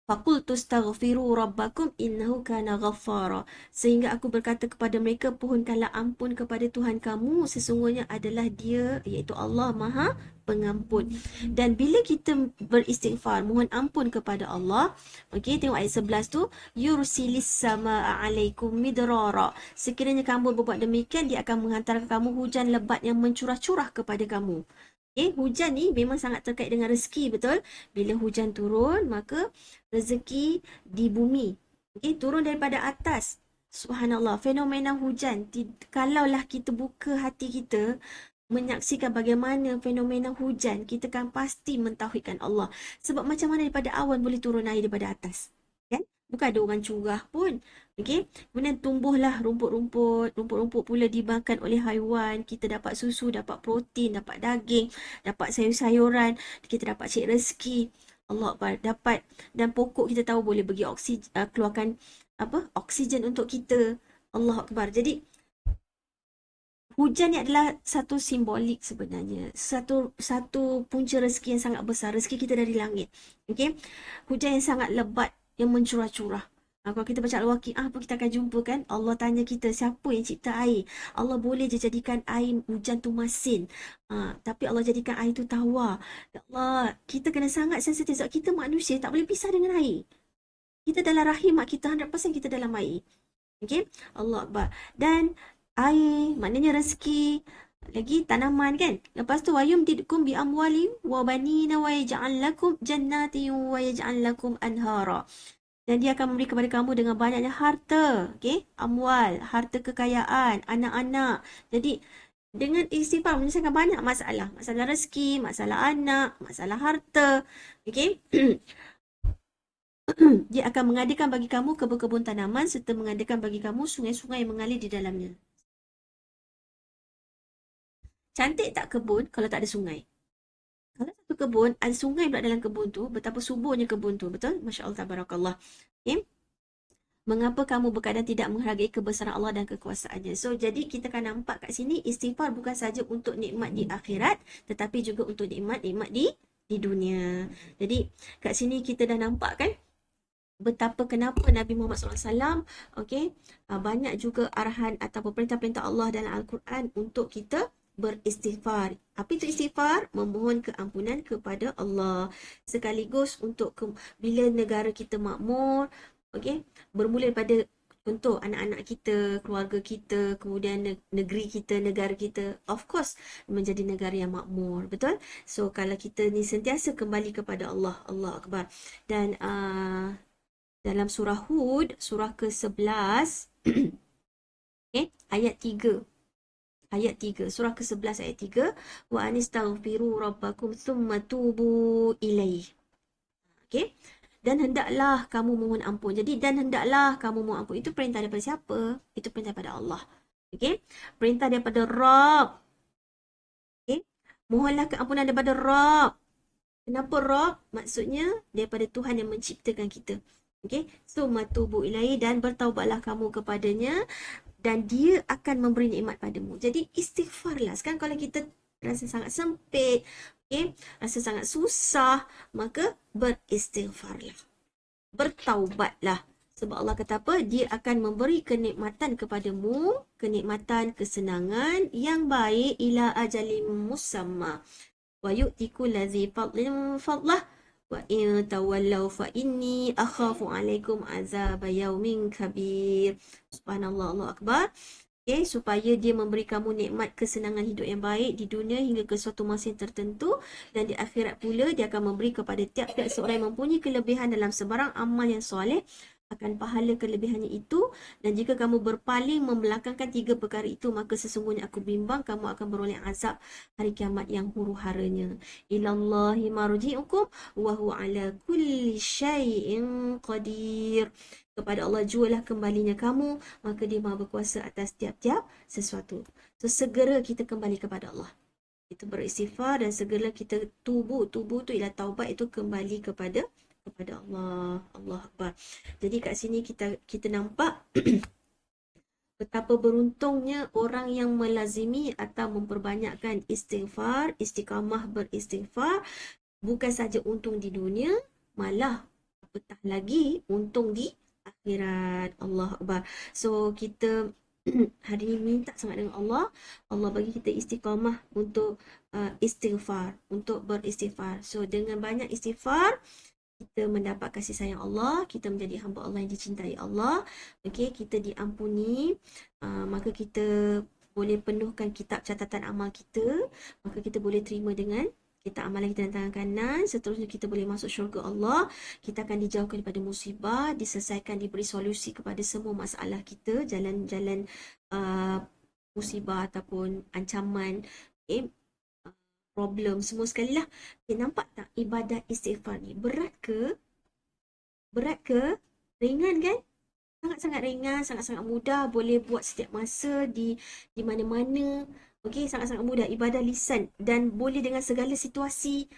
faqultu astaghfiru rabbakum innahu kana ghaffara. Sehingga aku berkata kepada mereka, pohonkanlah ampun kepada Tuhan kamu, sesungguhnya adalah Dia, iaitu Allah Maha Pengampun. Dan bila kita beristighfar, mohon ampun kepada Allah, okey, tengok ayat 11 tu, yursilis samaa alaikum midrara. Sekiranya kamu berbuat demikian, Dia akan menghantarkan kamu hujan lebat yang mencurah-curah kepada kamu. Hujan ni memang sangat terkait dengan rezeki, betul? Bila hujan turun, maka rezeki di bumi. Turun daripada atas. Subhanallah, fenomena hujan. Kalaulah kita buka hati kita, menyaksikan bagaimana fenomena hujan, kita kan pasti mentauhidkan Allah. Sebab macam mana daripada awan boleh turun air daripada atas? Kan? Bukan ada orang curah pun. Okey. Kemudian tumbuhlah rumput-rumput. Rumput-rumput pula dimakan oleh haiwan. Kita dapat susu, dapat protein, dapat daging, dapat sayur-sayuran. Kita dapat cek rezeki. Allah Akbar. Dapat. Dan pokok kita tahu boleh bagi oksigen, keluarkan oksigen untuk kita. Allah Akbar. Jadi hujan ni adalah satu simbolik sebenarnya. Satu punca rezeki yang sangat besar. Rezeki kita dari langit. Okey. Hujan yang sangat lebat, yang mencurah-curah. Kalau kita baca Al-Waqi'ah, apa kita akan jumpa kan? Allah tanya kita, siapa yang cipta air? Allah boleh je jadikan air hujan tu masin. Tapi Allah jadikan air tu tawar. Ya Allah, kita kena sangat sensitif. Sebab kita manusia tak boleh pisah dengan air. Kita dalam rahim mak kita, 100% kita dalam air. Okey? Allah Akbar. Dan air, maknanya rezeki, lagi tanaman kan. Lepas tu wayum tidkum bi amwali wa banina wa yaj'al lakum jannatin wa yaj'al lakum anhara. Dan Dia akan memberi kepada kamu dengan banyaknya harta, okey? Amwal, harta kekayaan, anak-anak. Jadi dengan istighfar menyelesaikan banyak masalah. Masalah rezeki, masalah anak, masalah harta. Okey? Dia akan mengadakan bagi kamu kebun-kebun tanaman serta mengadakan bagi kamu sungai-sungai yang mengalir di dalamnya. Cantik tak kebun kalau tak ada sungai? Kalau satu kebun, ada sungai pula dalam kebun tu, betapa suburnya kebun tu, betul? Masya Allah, tabarakallah. Okay? Mengapa kamu berkadang tidak menghargai kebesaran Allah dan kekuasaannya? So, jadi kita kan nampak kat sini, istighfar bukan saja untuk nikmat di akhirat, tetapi juga untuk nikmat-nikmat di dunia. Jadi, kat sini kita dah nampak kan, betapa kenapa Nabi Muhammad SAW, okay, banyak juga arahan atau perintah-perintah Allah dalam Al-Quran untuk kita beristighfar. Apa itu istighfar? Memohon keampunan kepada Allah. Sekaligus untuk bila negara kita makmur, okay, bermula daripada contoh anak-anak kita, keluarga kita, kemudian negeri kita, negara kita, of course menjadi negara yang makmur, betul? So kalau kita ni sentiasa kembali kepada Allah, Allah Akbar. Dan dalam surah Hud, surah ke-11, okay, ayat 3. Ayat 3, surah ke-11 ayat 3, wa anistaghfiru rabbakum thumma tubu ilaih. Okey. Dan hendaklah kamu mohon ampun. Jadi dan hendaklah kamu mohon ampun. Itu perintah daripada siapa? Itu perintah daripada Allah. Okey. Perintah daripada Rabb. Okey. Mohonlah keampunan daripada Rabb. Kenapa Rabb? Maksudnya daripada Tuhan yang menciptakan kita. Okey. Summa tubu ilaih, dan bertaubatlah kamu kepadanya dan Dia akan memberi nikmat padamu. Jadi istighfarlah. Sekarang kalau kita rasa sangat sempit, okay, rasa sangat susah, maka beristighfarlah. Bertaubatlah. Sebab Allah kata apa? Dia akan memberi kenikmatan kepadamu, kenikmatan, kesenangan yang baik ila ajalim musamma. Wa yu'ti kulladzi fadlin fadlah wa in tawallaw fa inni akhafu alaikum azab yaumin kabir. Subhanallah, Allah Akbar. Okay, supaya Dia memberi kamu nikmat kesenangan hidup yang baik di dunia hingga ke suatu masa yang tertentu, dan di akhirat pula Dia akan memberi kepada tiap-tiap seorang yang mempunyai kelebihan dalam sebarang amal yang soleh akan pahala kelebihannya itu. Dan jika kamu berpaling membelakangkan 3 perkara itu, maka sesungguhnya aku bimbang kamu akan beroleh azab hari kiamat yang huru-haranya. Ilallahi marji'ukum wa huwa ala kulli syai'in qadir. Kepada Allah jualah kembalinya kamu, maka Dia Maha berkuasa atas tiap-tiap sesuatu. So segera kita kembali kepada Allah. Itu beristighfar dan segera kita tubuh tu ialah taubat, itu kembali kepada Allah. Allah Akbar. Jadi kat sini kita nampak betapa beruntungnya orang yang melazimi atau memperbanyakkan istighfar, istiqamah beristighfar. Bukan saja untung di dunia, malah apatah lagi untung di akhirat. Allah Akbar. So kita hari ini minta sangat dengan Allah. Allah bagi kita istiqamah untuk istighfar, untuk beristighfar. So dengan banyak istighfar, kita mendapat kasih sayang Allah, kita menjadi hamba Allah yang dicintai Allah. Okey, kita diampuni, maka kita boleh penuhkan kitab catatan amal kita, maka kita boleh terima dengan kita amalan kita dalam tangan kanan, seterusnya kita boleh masuk syurga Allah, kita akan dijauhkan daripada musibah, diselesaikan, diberi solusi kepada semua masalah kita, jalan-jalan uh, musibah ataupun ancaman, okay, problem semua sekali lah. Okay, nampak tak ibadat istighfar ni? Berat ke? Berat ke? Ringan kan? Sangat-sangat ringan, sangat-sangat mudah. Boleh buat setiap masa di mana-mana. Okey, sangat-sangat mudah. Ibadah lisan dan boleh dengan segala situasi.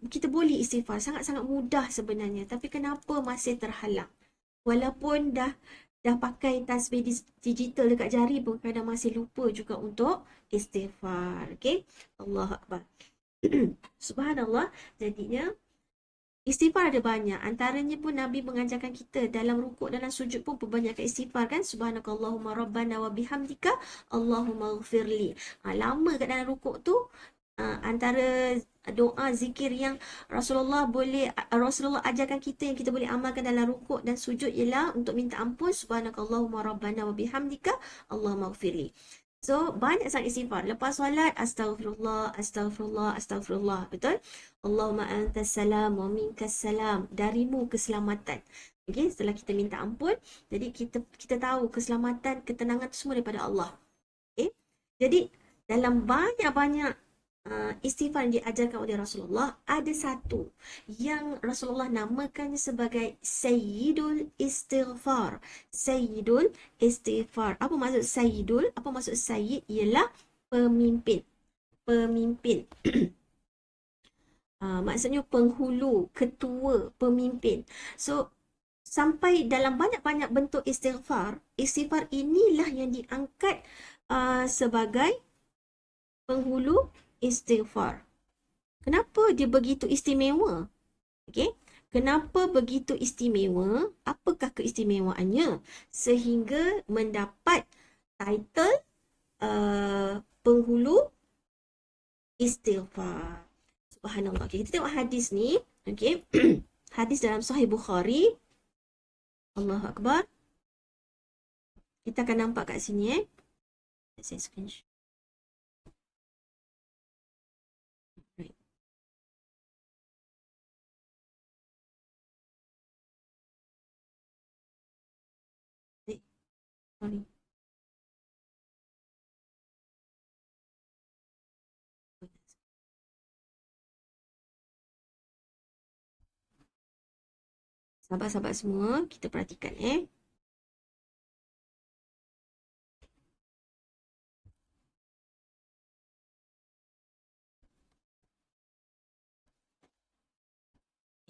Kita boleh istighfar. Sangat-sangat mudah sebenarnya. Tapi kenapa masih terhalang? Walaupun dah pakai tasbih digital dekat jari pun kadang masih lupa juga untuk istighfar. Okey? Allah Akbar. Subhanallah. Jadinya istighfar ada banyak. Antaranya pun Nabi mengajarkan kita dalam rukuk, dalam sujud pun perbanyakkan istighfar kan. Subhanakallahumma rabbana wa bihamdika Allahumma ghafirli. Lama kat dalam rukuk tu, antara doa zikir yang Rasulullah ajarkan kita yang kita boleh amalkan dalam rukuk dan sujud ialah untuk minta ampun. Subhanakallahumma rabbana wa bihamdika Allahumma ghafirli. So, banyak sangat istighfar. Lepas solat, astagfirullah, astagfirullah, astagfirullah. Betul? Allahumma antas salam wa minkas salam. Darimu keselamatan. Okay, setelah kita minta ampun, jadi kita tahu keselamatan, ketenangan itu semua daripada Allah. Okay? Jadi, dalam banyak-banyak istighfar yang diajarkan oleh Rasulullah, ada satu yang Rasulullah namakan sebagai Sayyidul Istighfar. Sayyidul Istighfar. Apa maksud Sayyidul? Apa maksud Sayyid? Ialah pemimpin. Pemimpin. Maksudnya penghulu, ketua, pemimpin. So, sampai dalam banyak-banyak bentuk istighfar, istighfar inilah yang diangkat sebagai penghulu istighfar. Kenapa dia begitu istimewa? Okey. Kenapa begitu istimewa? Apakah keistimewaannya sehingga mendapat title penghulu istighfar? Subhanallah. Okay, kita tengok hadis ni. Okey. Hadis dalam Sahih Bukhari. Allahu Akbar. Kita akan nampak kat sini Saya screenshot. Sorry. Sahabat-sahabat semua, kita perhatikan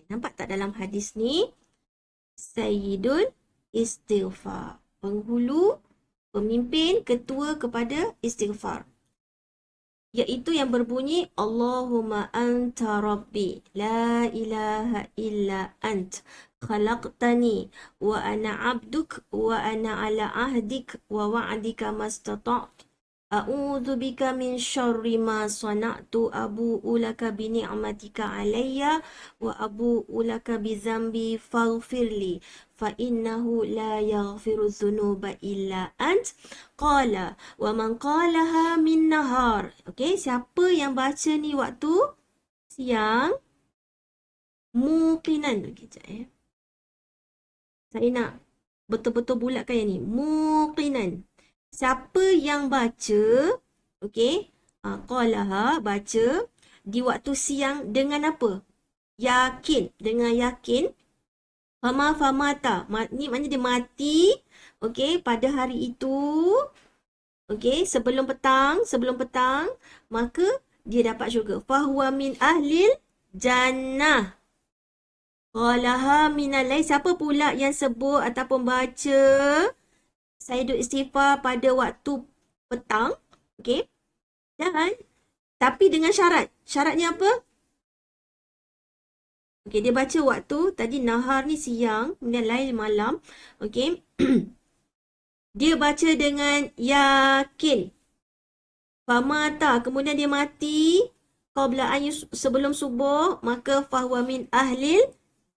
Nampak tak dalam hadis ni? Sayyidul Istighfar. Penghulu, pemimpin, ketua kepada istighfar. Iaitu yang berbunyi Allahumma anta rabbi la ilaha illa ant khalaqtani wa ana abduk wa ana ala ahdik wa wa'dika mastata'tu a'udzu bika min syarri ma sana'tu abu'u laka bi ni'matika alayya wa abu'u laka bi dzambi faghfirli fa innahu la yaghfiru dzunuba illa ant qala wa man qalaha min nahar. Okey, siapa yang baca ni waktu siang muqinan. Okey, sekejap Saya nak betul-betul bulatkan yang ni. Muqinan. Siapa yang baca, okey, qalaha, baca di waktu siang dengan apa? Yakin, dengan yakin. Famata. Ni maknanya dia mati, okey, pada hari itu, okey, sebelum petang, maka dia dapat syurga. Fahuwa min ahlil jannah. Qalaha minal lail. Siapa pula yang sebut ataupun baca Sayyidul Istighfar pada waktu petang, okey? Dan tapi dengan syarat. Syaratnya apa? Okey, dia baca waktu tadi nahar ni siang, kemudian lail malam. Okey. Dia baca dengan yakin. Famata, kemudian dia mati qabla an sebelum subuh, maka fahuwa min ahlil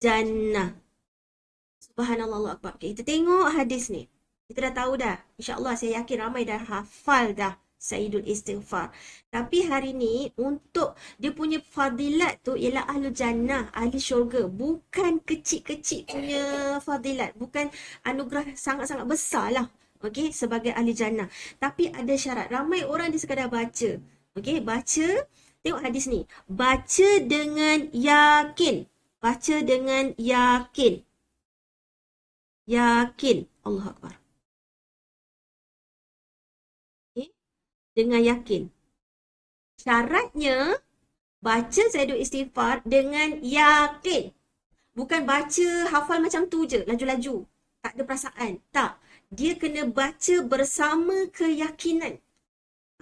jannah. Subhanallah, Allahu Akbar. Okay, kita tengok hadis ni. Kita dah tahu dah. InsyaAllah saya yakin ramai dah hafal dah Sayyidul Istighfar. Tapi hari ni untuk dia punya fadilat tu ialah ahlu jannah, ahli syurga. Bukan kecil-kecil punya fadilat. Bukan anugerah sangat-sangat besar lah. Okay, sebagai ahli jannah. Tapi ada syarat. Ramai orang dia sekadar baca. Okay, baca. Tengok hadis ni. Baca dengan yakin. Baca dengan yakin. Yakin. Allah Akbar. Okay? Dengan yakin. Syaratnya, baca Sayyidul Istighfar dengan yakin. Bukan baca hafal macam tu je, laju-laju. Tak ada perasaan. Tak. Dia kena baca bersama keyakinan.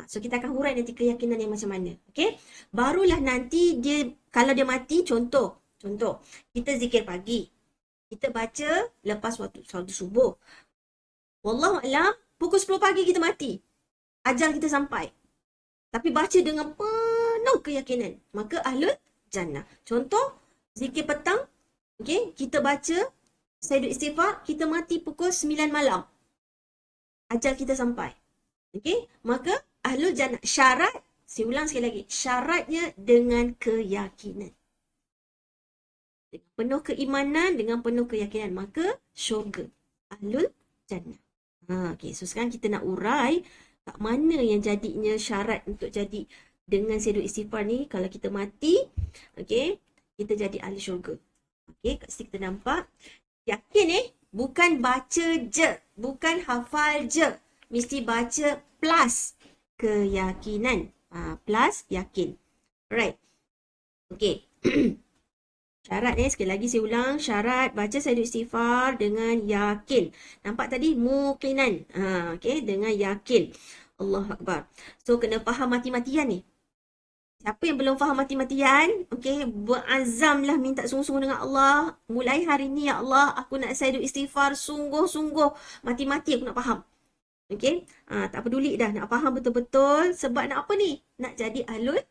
So, kita akan hurai nanti keyakinan yang macam mana. Okay? Barulah nanti dia, kalau dia mati, contoh. Kita zikir pagi. Kita baca lepas waktu subuh. Wallahualam, pukul 10 pagi kita mati. Ajal kita sampai. Tapi baca dengan penuh keyakinan. Maka ahlul jannah. Contoh, zikir petang. Okay, kita baca Sayyidul Istighfar. Kita mati pukul 9 malam. Ajal kita sampai. Okay, maka ahlul jannah. Syarat, saya ulang sekali lagi. Syaratnya dengan keyakinan. Dengan penuh keimanan, dengan penuh keyakinan. Maka syurga. Ahlul jannah. Okay, so sekarang kita nak urai kat mana yang jadinya syarat untuk jadi dengan Sayyidul Istighfar ni. Kalau kita mati, okay, kita jadi ahli syurga. Okay, kat sini kita nampak. Yakin bukan baca je. Bukan hafal je. Mesti baca plus keyakinan. Plus yakin. Alright. Okay. Syarat sekali lagi saya ulang. Syarat baca Sayyidul Istighfar dengan yakin. Nampak tadi? Muqinan. Okay, dengan yakin. Allah Akbar. So, kena faham mati-matian ni. Siapa yang belum faham mati-matian, okay, berazamlah minta sungguh-sungguh dengan Allah. Mulai hari ni, ya Allah, aku nak Sayyidul Istighfar sungguh-sungguh. Mati-mati aku nak faham. Okay, tak peduli dah. Nak faham betul-betul. Sebab nak apa ni? Nak jadi ahlul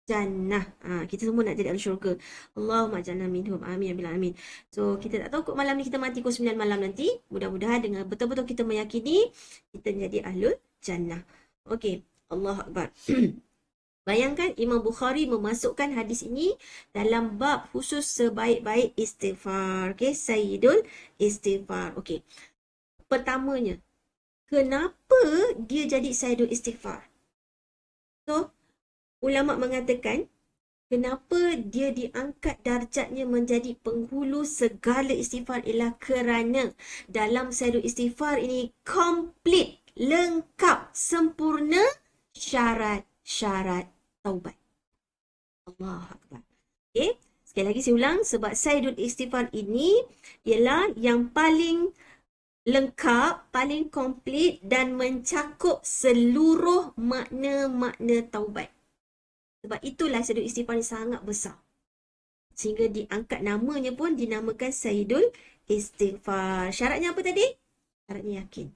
jannah. Kita semua nak jadi ahli syurga. Allahumma jannah minhum. Amin. Amin. So, kita tak tahu kot malam ni kita mati pukul 9 malam nanti. Mudah-mudahan dengan betul-betul kita meyakini, kita jadi ahlul jannah. Okey. Allah Akbar. Bayangkan Imam Bukhari memasukkan hadis ini dalam bab khusus sebaik-baik istighfar. Okey. Sayyidul Istighfar. Okey. Pertamanya, kenapa dia jadi Sayyidul Istighfar? So, ulama mengatakan, kenapa dia diangkat darjatnya menjadi penghulu segala istighfar ialah kerana dalam Sayyidul Istighfar ini komplit, lengkap, sempurna syarat-syarat taubat. Allah Akbar. Okay, sekali lagi saya ulang, sebab Sayyidul Istighfar ini ialah yang paling lengkap, paling komplit dan mencakup seluruh makna-makna taubat. Sebab itulah Sayyidul Istighfar ni sangat besar. Sehingga diangkat namanya pun dinamakan Sayyidul Istighfar. Syaratnya apa tadi? Syaratnya yakin.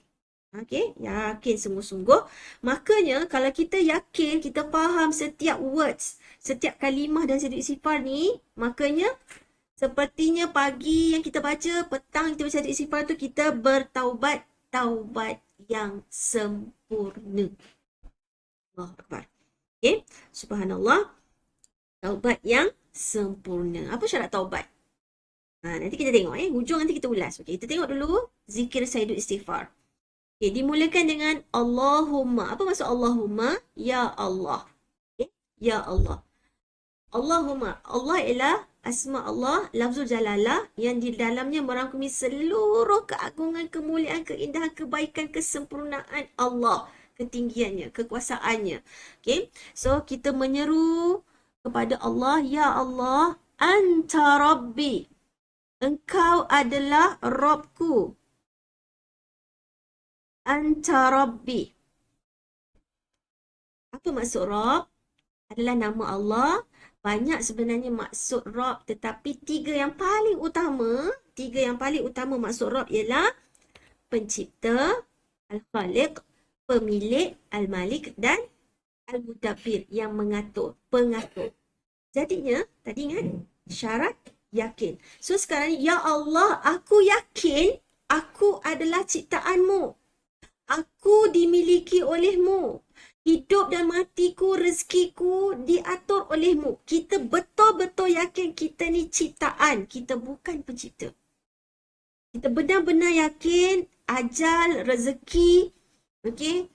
Okey, yakin sungguh-sungguh. Makanya kalau kita yakin, kita faham setiap words, setiap kalimah dan Sayyidul Istighfar ni, makanya sepertinya pagi yang kita baca, petang kita baca Sayyidul Istighfar tu, kita bertaubat, taubat yang sempurna. Allahu Akbar. Okay, subhanallah. Taubat yang sempurna. Apa syarat taubat? Nanti kita tengok hujung nanti kita ulas. Okay, kita tengok dulu zikir Sayyidul Istighfar. Okay, dimulakan dengan Allahumma. Apa maksud Allahumma? Ya Allah. Okay, ya Allah. Allahumma. Allah ialah asma Allah, lafzul jalalah yang di dalamnya merangkumi seluruh keagungan, kemuliaan, keindahan, kebaikan, kesempurnaan Allah. Ketinggiannya, kekuasaannya. Okay. So, kita menyeru kepada Allah, ya Allah, anta rabbi. Engkau adalah Rabbku. Anta rabbi. Apa maksud Rabb? Adalah nama Allah. Banyak sebenarnya maksud Rabb, tetapi tiga yang paling utama maksud Rabb ialah pencipta, Al-Khaliq, pemilik, Al-Malik dan Al-Mudabbir yang mengatur, pengatur. Jadinya, tadi ingat syarat yakin. So sekarang ni, ya Allah, aku yakin aku adalah ciptaanmu. Aku dimiliki olehmu. Hidup dan matiku, rezekiku diatur olehmu. Kita betul-betul yakin kita ni ciptaan. Kita bukan pencipta. Kita benar-benar yakin ajal, rezeki, okey,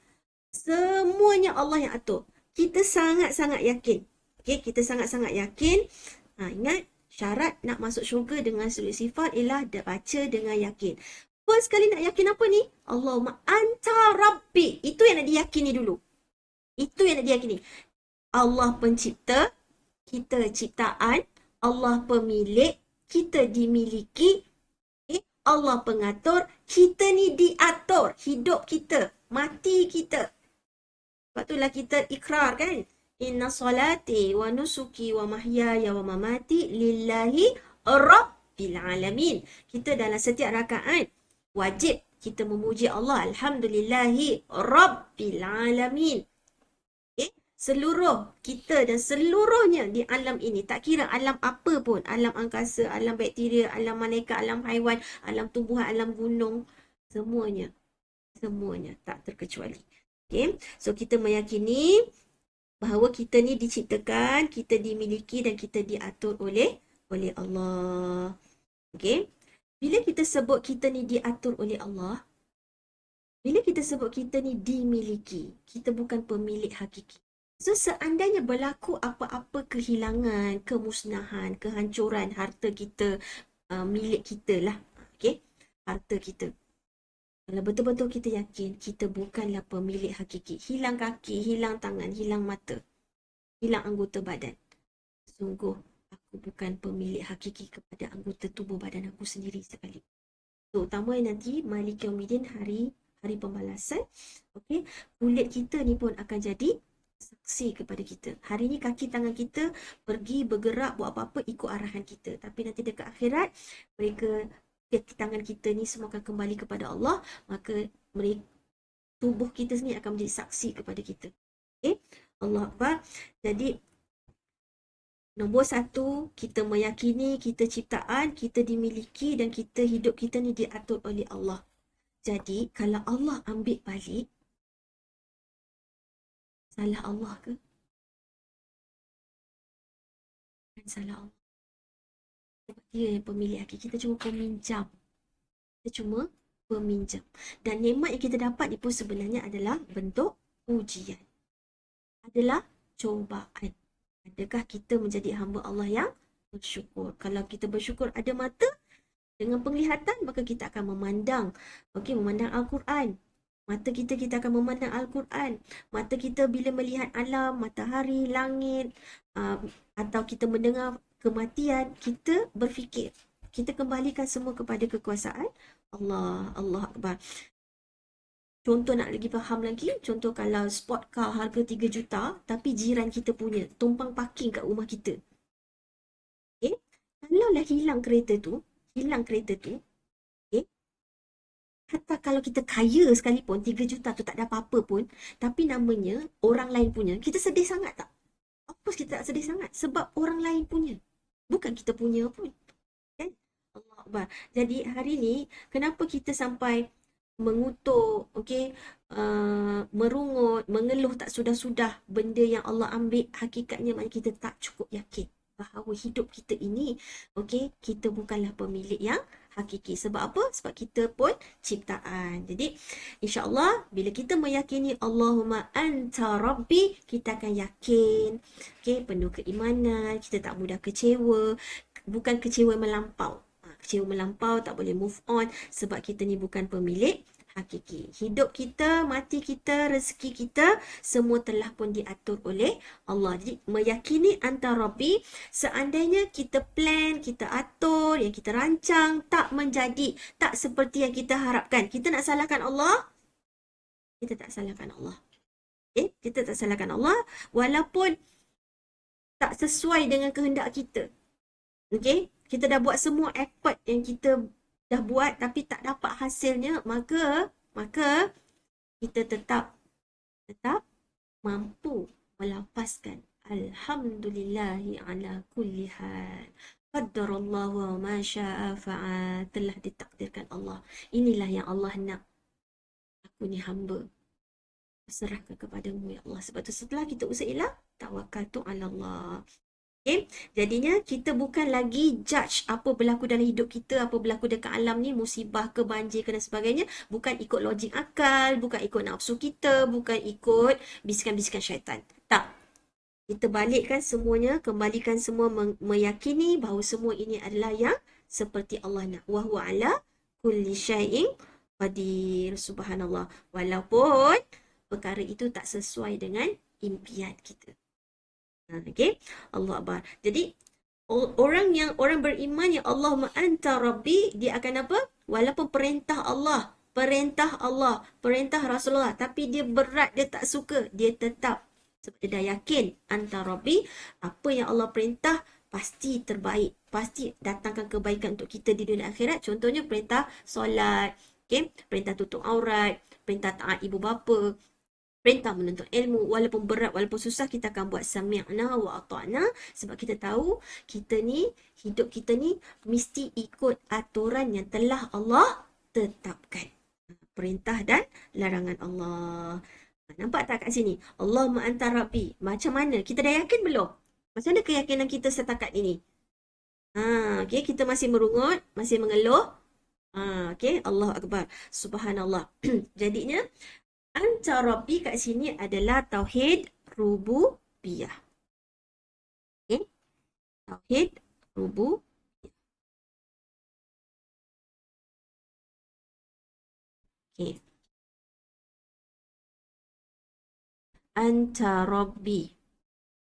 semuanya Allah yang atur. Kita sangat-sangat yakin. Okey, kita sangat-sangat yakin. Ingat, syarat nak masuk syurga dengan suri sifat ialah baca dengan yakin. First kali nak yakin apa ni? Allahumma anta rabbi. Itu yang nak diyakini dulu. Itu yang nak diyakini. Allah pencipta, kita ciptaan, Allah pemilik, kita dimiliki, Allah pengatur, kita ni diatur, hidup kita, mati kita. Sebab itulah kita ikrar kan? Inna salati wa nusuki wa mahyaya wa mamati lillahi rabbil alamin. Kita dalam setiap rakaat wajib kita memuji Allah. Alhamdulillahi rabbil alamin. Seluruh kita dan seluruhnya di alam ini, tak kira alam apa pun, alam angkasa, alam bakteria, alam malaikat, alam haiwan, alam tumbuhan, alam gunung, semuanya tak terkecuali. Okay? So kita meyakini bahawa kita ni diciptakan, kita dimiliki dan kita diatur oleh Allah. Okay? Bila kita sebut kita ni diatur oleh Allah, bila kita sebut kita ni dimiliki, kita bukan pemilik hakiki. So, seandainya berlaku apa-apa kehilangan, kemusnahan, kehancuran harta kita, milik kita lah. Okay? Harta kita. Kalau betul-betul kita yakin, kita bukanlah pemilik hakiki. Hilang kaki, hilang tangan, hilang mata, hilang anggota badan. Sungguh, aku bukan pemilik hakiki kepada anggota tubuh badan aku sendiri sekali. So, utama nanti, Malik Yaumiddin, hari pembalasan. Okay? Kulit kita ni pun akan jadi saksi kepada kita. Hari ni kaki tangan kita pergi bergerak buat apa-apa ikut arahan kita. Tapi nanti dekat akhirat kaki tangan kita ni semua akan kembali kepada Allah. Maka tubuh kita sendiri akan menjadi saksi kepada kita. Okay? Allah Akbar. Jadi nombor 1, kita meyakini kita ciptaan, kita dimiliki dan kita hidup kita ni diatur oleh Allah. Jadi kalau Allah ambil balik, salah Allah ke? Bukan salah Allah. Sebab dia yang pemilik hakiki. Kita cuma peminjam. Dan nikmat yang kita dapat ni pun sebenarnya adalah bentuk ujian. Adalah cobaan. Adakah kita menjadi hamba Allah yang bersyukur? Kalau kita bersyukur ada mata dengan penglihatan, maka kita akan memandang. Memandang Al-Quran. Mata kita akan memandang Al-Quran. Mata kita bila melihat alam, matahari, langit, atau kita mendengar kematian, kita berfikir. Kita kembalikan semua kepada kekuasaan Allah. Allah Akbar. Contoh nak lagi faham lagi, contoh kalau sport car harga 3 juta, tapi jiran kita punya, tumpang parking kat rumah kita. Okay? Kalaulah hilang kereta tu, hatta kalau kita kaya sekalipun, 3 juta tu tak ada apa-apa pun, tapi namanya orang lain punya, kita sedih sangat tak? Of course kita tak sedih sangat, sebab orang lain punya. Bukan kita punya pun. Kan? Allah Akbar. Jadi hari ni, kenapa kita sampai mengutuk, merungut, mengeluh tak sudah-sudah benda yang Allah ambil, hakikatnya maknanya kita tak cukup yakin bahawa hidup kita ini, kita bukanlah pemilik yang hakiki. Sebab apa? Sebab kita pun ciptaan. Jadi, insya-Allah bila kita meyakini Allahumma anta rabbi, kita akan yakin, penuh keimanan, kita tak mudah kecewa, bukan kecewa melampau. Kecewa melampau tak boleh move on sebab kita ni bukan pemilik hakiki. Hidup kita, mati kita, rezeki kita, semua telah pun diatur oleh Allah. Jadi, meyakini anta rabbi, seandainya kita plan, kita atur, yang kita rancang, tak menjadi, tak seperti yang kita harapkan. Kita nak salahkan Allah? Kita tak salahkan Allah. Kita tak salahkan Allah. Walaupun tak sesuai dengan kehendak kita. Okey, kita dah buat semua effort yang kita dah buat tapi tak dapat hasilnya, maka kita tetap mampu melafazkan alhamdulillahi ala kulli hal. Qaddarallahu wa ma syaa fa'al. Telah ditakdirkan Allah. Inilah yang Allah nak. Aku ni hamba. Serahkan kepadamu ya Allah. Sebab tu setelah kita usailah, tawakkaltu ala Allah. Okay? Jadinya kita bukan lagi judge apa berlaku dalam hidup kita, apa berlaku dekat alam ni, musibah ke banjir ke dan sebagainya. Bukan ikut logik akal, bukan ikut nafsu kita, bukan ikut bisikan-bisikan syaitan. Tak. Kita balikkan semuanya, kembalikan semua meyakini bahawa semua ini adalah yang seperti Allah nak. Wa huwa ala kulli syai'in qadir. Subhanallah. Walaupun perkara itu tak sesuai dengan impian kita. Okay, Allah Akbar. Jadi orang beriman yang Allahumma anta rabbi, dia akan apa? Walaupun perintah Rasulullah, tapi dia berat, dia tak suka, dia tetap, sebab dia dah yakin anta rabbi, apa yang Allah perintah pasti terbaik, pasti datangkan kebaikan untuk kita di dunia akhirat. Contohnya perintah solat, okay? Perintah tutup aurat, perintah taat ibu bapa, perintah menuntut ilmu, walaupun berat, walaupun susah, kita akan buat sami'na wa ata'na, sebab kita tahu hidup kita ni mesti ikut aturan yang telah Allah tetapkan. Perintah dan larangan Allah. Nampak tak kat sini? Allahumma anta rabbi. Macam mana? Kita dah yakin belum? Macam mana keyakinan kita setakat ini? Okay, kita masih merungut, masih mengeluh. Okay, Allahu Akbar. Subhanallah. Jadinya, anta rabbi kat sini adalah tauhid rububiyah. Okay? Tauhid rububiyah. Okay. Anta rabbi.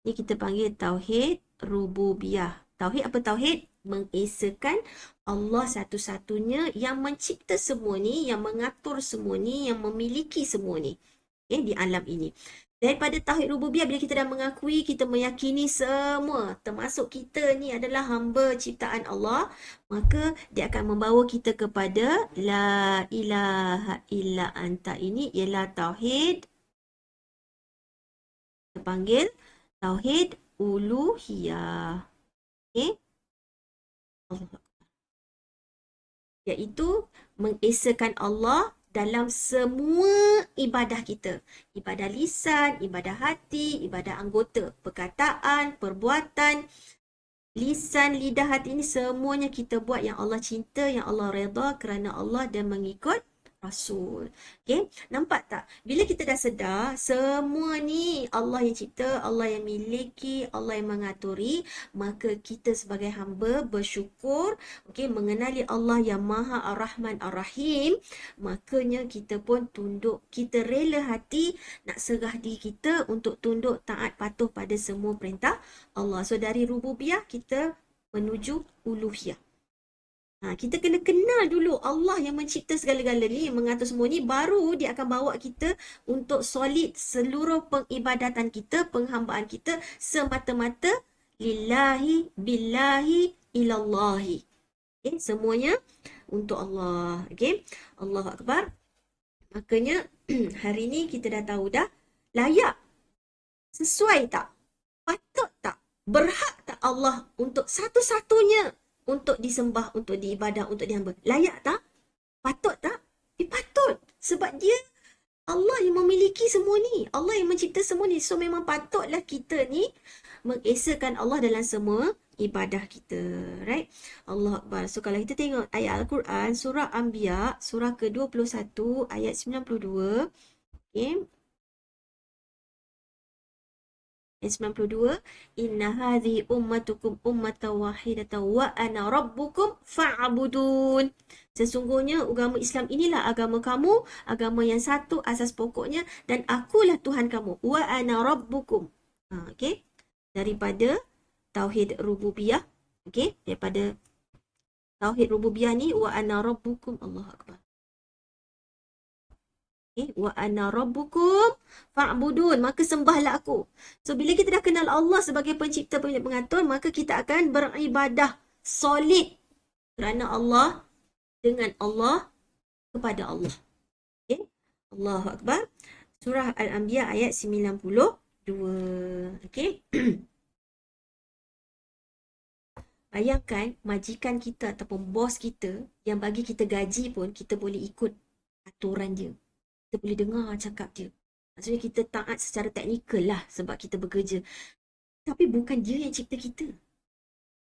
Ni kita panggil tauhid rububiyah. Tauhid apa tauhid? Mengesakan Allah satu-satunya yang mencipta semua ni, yang mengatur semua ni, yang memiliki semua ni, di alam ini. Daripada tauhid rububiyah, bila kita dah mengakui, kita meyakini semua, termasuk kita ni adalah hamba ciptaan Allah, maka dia akan membawa kita kepada la ilaha illa anta. Ini ialah tauhid, kita panggil tauhid uluhiyah. Okay? Iaitu mengesakan Allah dalam semua ibadah kita. Ibadah lisan, ibadah hati, ibadah anggota, perkataan, perbuatan, lisan, lidah, hati ini semuanya kita buat yang Allah cinta, yang Allah redha kerana Allah dan mengikut Rasul. Okay? Nampak tak? Bila kita dah sedar, semua ni Allah yang cipta, Allah yang miliki, Allah yang mengaturi, maka kita sebagai hamba bersyukur, okay, mengenali Allah yang Maha Ar-Rahman Ar-Rahim, makanya kita pun tunduk, kita rela hati nak serah diri kita untuk tunduk, taat, patuh pada semua perintah Allah. So dari rububiyah kita menuju uluhiyah. Kita kena kenal dulu Allah yang mencipta segala-gala ni, yang mengatur semua ni, baru dia akan bawa kita untuk solid seluruh pengibadatan kita, penghambaan kita semata-mata lillahi billahi ilallahi. Okay, semuanya untuk Allah. Okay, Allahu Akbar. Makanya hari ni kita dah tahu dah, layak, sesuai tak, patut tak, berhak tak Allah untuk satu-satunya untuk disembah, untuk diibadah, untuk dihamba. Layak tak? Patut tak? Patut. Sebab dia Allah yang memiliki semua ni. Allah yang mencipta semua ni. So memang patutlah kita ni mengesakan Allah dalam semua ibadah kita. Right? Allah Akbar. So kalau kita tengok ayat Al-Quran, surah Anbiya, surah ke-21, ayat 92. Okay. Ayat 92, inna hadhi ummatukum ummatan wahidatan wa ana rabbukum fa'budun. Sesungguhnya agama Islam inilah agama kamu, agama yang satu asas pokoknya, dan akulah Tuhan kamu. Wa ana rabbukum. Okay? Daripada tauhid rububiyah, okay? Daripada tauhid rububiyah ni, wa ana rabbukum, Allahu Akbar. Wa ana rabbukum fa'budun, maka sembahlah aku. So bila kita dah kenal Allah sebagai pencipta, pemilik, pengatur, maka kita akan beribadah solid kerana Allah, dengan Allah, kepada Allah. Okay? Allahu Akbar. Surah Al-Anbiya ayat 92. Okay? Bayangkan majikan kita ataupun bos kita yang bagi kita gaji pun kita boleh ikut aturan dia. Kita boleh dengar cakap dia. Maksudnya kita taat secara teknikal lah sebab kita bekerja. Tapi bukan dia yang cipta kita.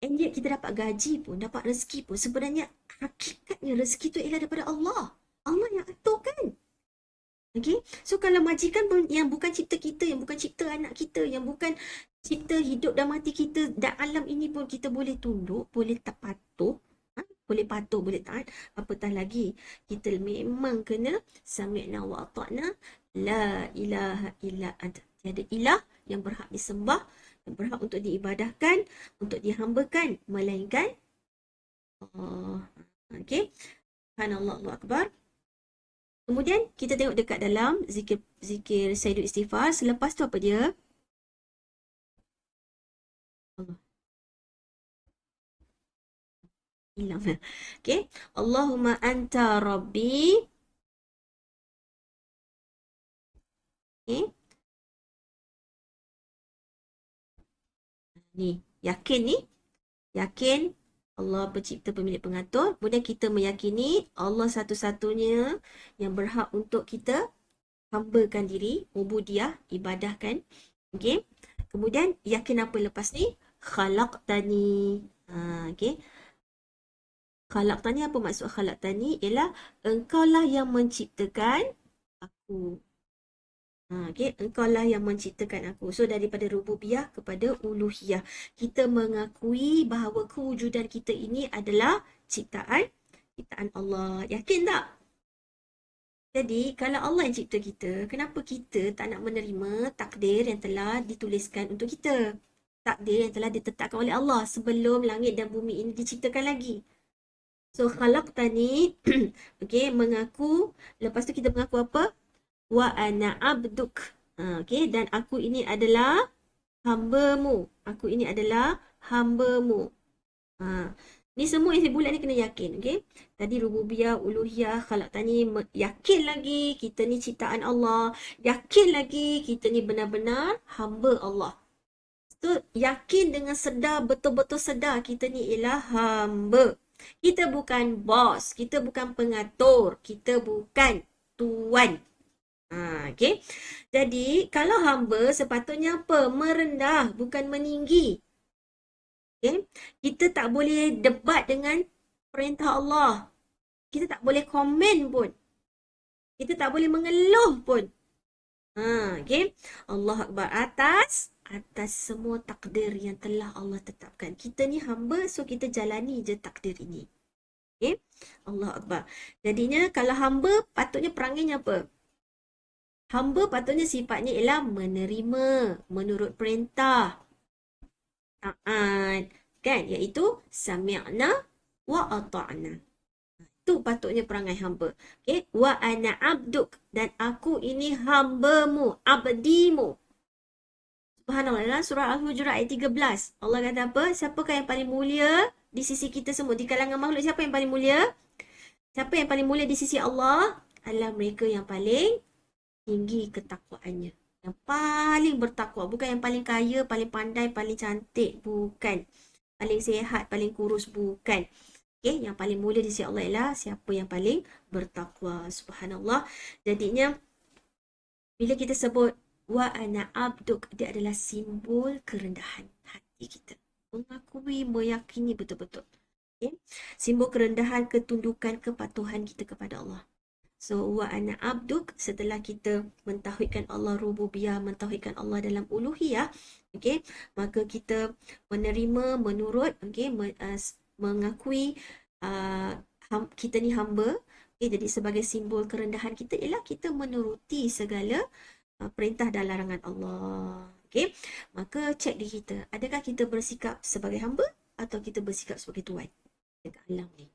And yet kita dapat gaji pun, dapat rezeki pun. Sebenarnya hakikatnya rezeki tu ialah daripada Allah. Allah yang aturkan. Okay? So kalau majikan pun yang bukan cipta kita, yang bukan cipta anak kita, yang bukan cipta hidup dan mati kita dan alam ini pun kita boleh tunduk, boleh tak patuh. Boleh patuh, boleh taat. Apatah lagi, kita memang kena sami'na wa ata'na, la ilaha illa anta. Tiada ilah yang berhak disembah, yang berhak untuk diibadahkan, untuk dihambakan, melainkan Allah. Okay? Subhanallah, Allahu Akbar. Kemudian kita tengok dekat dalam zikir Sayyidul Istighfar. Selepas tu apa dia? Allah. Hilang. Okay. Allahumma anta rabbi. Okay. Ni. Yakin ni. Yakin Allah pencipta, pemilik, pengatur. Kemudian kita meyakini Allah satu-satunya yang berhak untuk kita hambakan diri, ubudiyah, ibadahkan. Okay. Kemudian yakin apa lepas ni? Khalaqtani. Okay. Khalaqtani, apa maksud khalaqtani? Ialah engkaulah yang menciptakan aku. Okay. Engkaulah yang menciptakan aku. So daripada rububiyah kepada uluhiyah. Kita mengakui bahawa kewujudan kita ini adalah ciptaan Allah. Yakin tak? Jadi, kalau Allah yang cipta kita, kenapa kita tak nak menerima takdir yang telah dituliskan untuk kita? Takdir yang telah ditetapkan oleh Allah sebelum langit dan bumi ini diciptakan lagi. So, khalaqtani, okay, mengaku. Lepas tu kita mengaku apa? Wa ana abduk. Okay, dan aku ini adalah hambamu. Aku ini adalah hambamu. Ni semua isi bulat ni kena yakin, okey? Tadi rububiyah, uluhiyah, khalaqtani, yakin lagi kita ni ciptaan Allah, yakin lagi kita ni benar-benar hamba Allah. So, yakin dengan sedar, betul-betul sedar kita ni ialah hamba. Kita bukan bos, kita bukan pengatur, kita bukan tuan. Okey. Jadi, kalau hamba sepatutnya apa? Merendah, bukan meninggi. Okay? Kita tak boleh debat dengan perintah Allah. Kita tak boleh komen pun. Kita tak boleh mengeluh pun. Okay? Allah Akbar. Atas semua takdir yang telah Allah tetapkan. Kita ni hamba, so kita jalani je takdir ini. Okay? Allah Akbar. Jadinya kalau hamba, patutnya perangannya apa? Hamba patutnya sifatnya ialah menerima, menurut perintah. Taat. Kan? Iaitu sami'na wa ata'na. Itu patutnya perangai hamba. Okay? Wa ana abduk. Dan aku ini hambamu, abdimu. Subhanallah. Dalam surah Al-Hujurat ayat 13. Allah kata apa? Siapakah yang paling mulia di sisi kita semua? Di kalangan makhluk, siapa yang paling mulia? Siapa yang paling mulia di sisi Allah? Adalah mereka yang paling tinggi ketakwaannya. Yang paling bertakwa. Bukan yang paling kaya, paling pandai, paling cantik. Bukan. Paling sihat, paling kurus, bukan. Okay, yang paling mulia di sisi Allah ialah siapa yang paling bertakwa. Subhanallah. Jadinya, bila kita sebut wa ana abduk, dia adalah simbol kerendahan hati kita. Mengakui, meyakini betul-betul. Okay? Simbol kerendahan, ketundukan, kepatuhan kita kepada Allah. So, wa ana abduk, setelah kita mentauhidkan Allah rububiyah, mentauhidkan Allah dalam uluhiyah, okay, maka kita menerima, menurut, okay, mengakui kita ni hamba. Okay, jadi sebagai simbol kerendahan kita ialah kita menuruti segala perintah dan larangan Allah. Okay, maka cek diri kita, adakah kita bersikap sebagai hamba atau kita bersikap sebagai tuan dekat alam ni?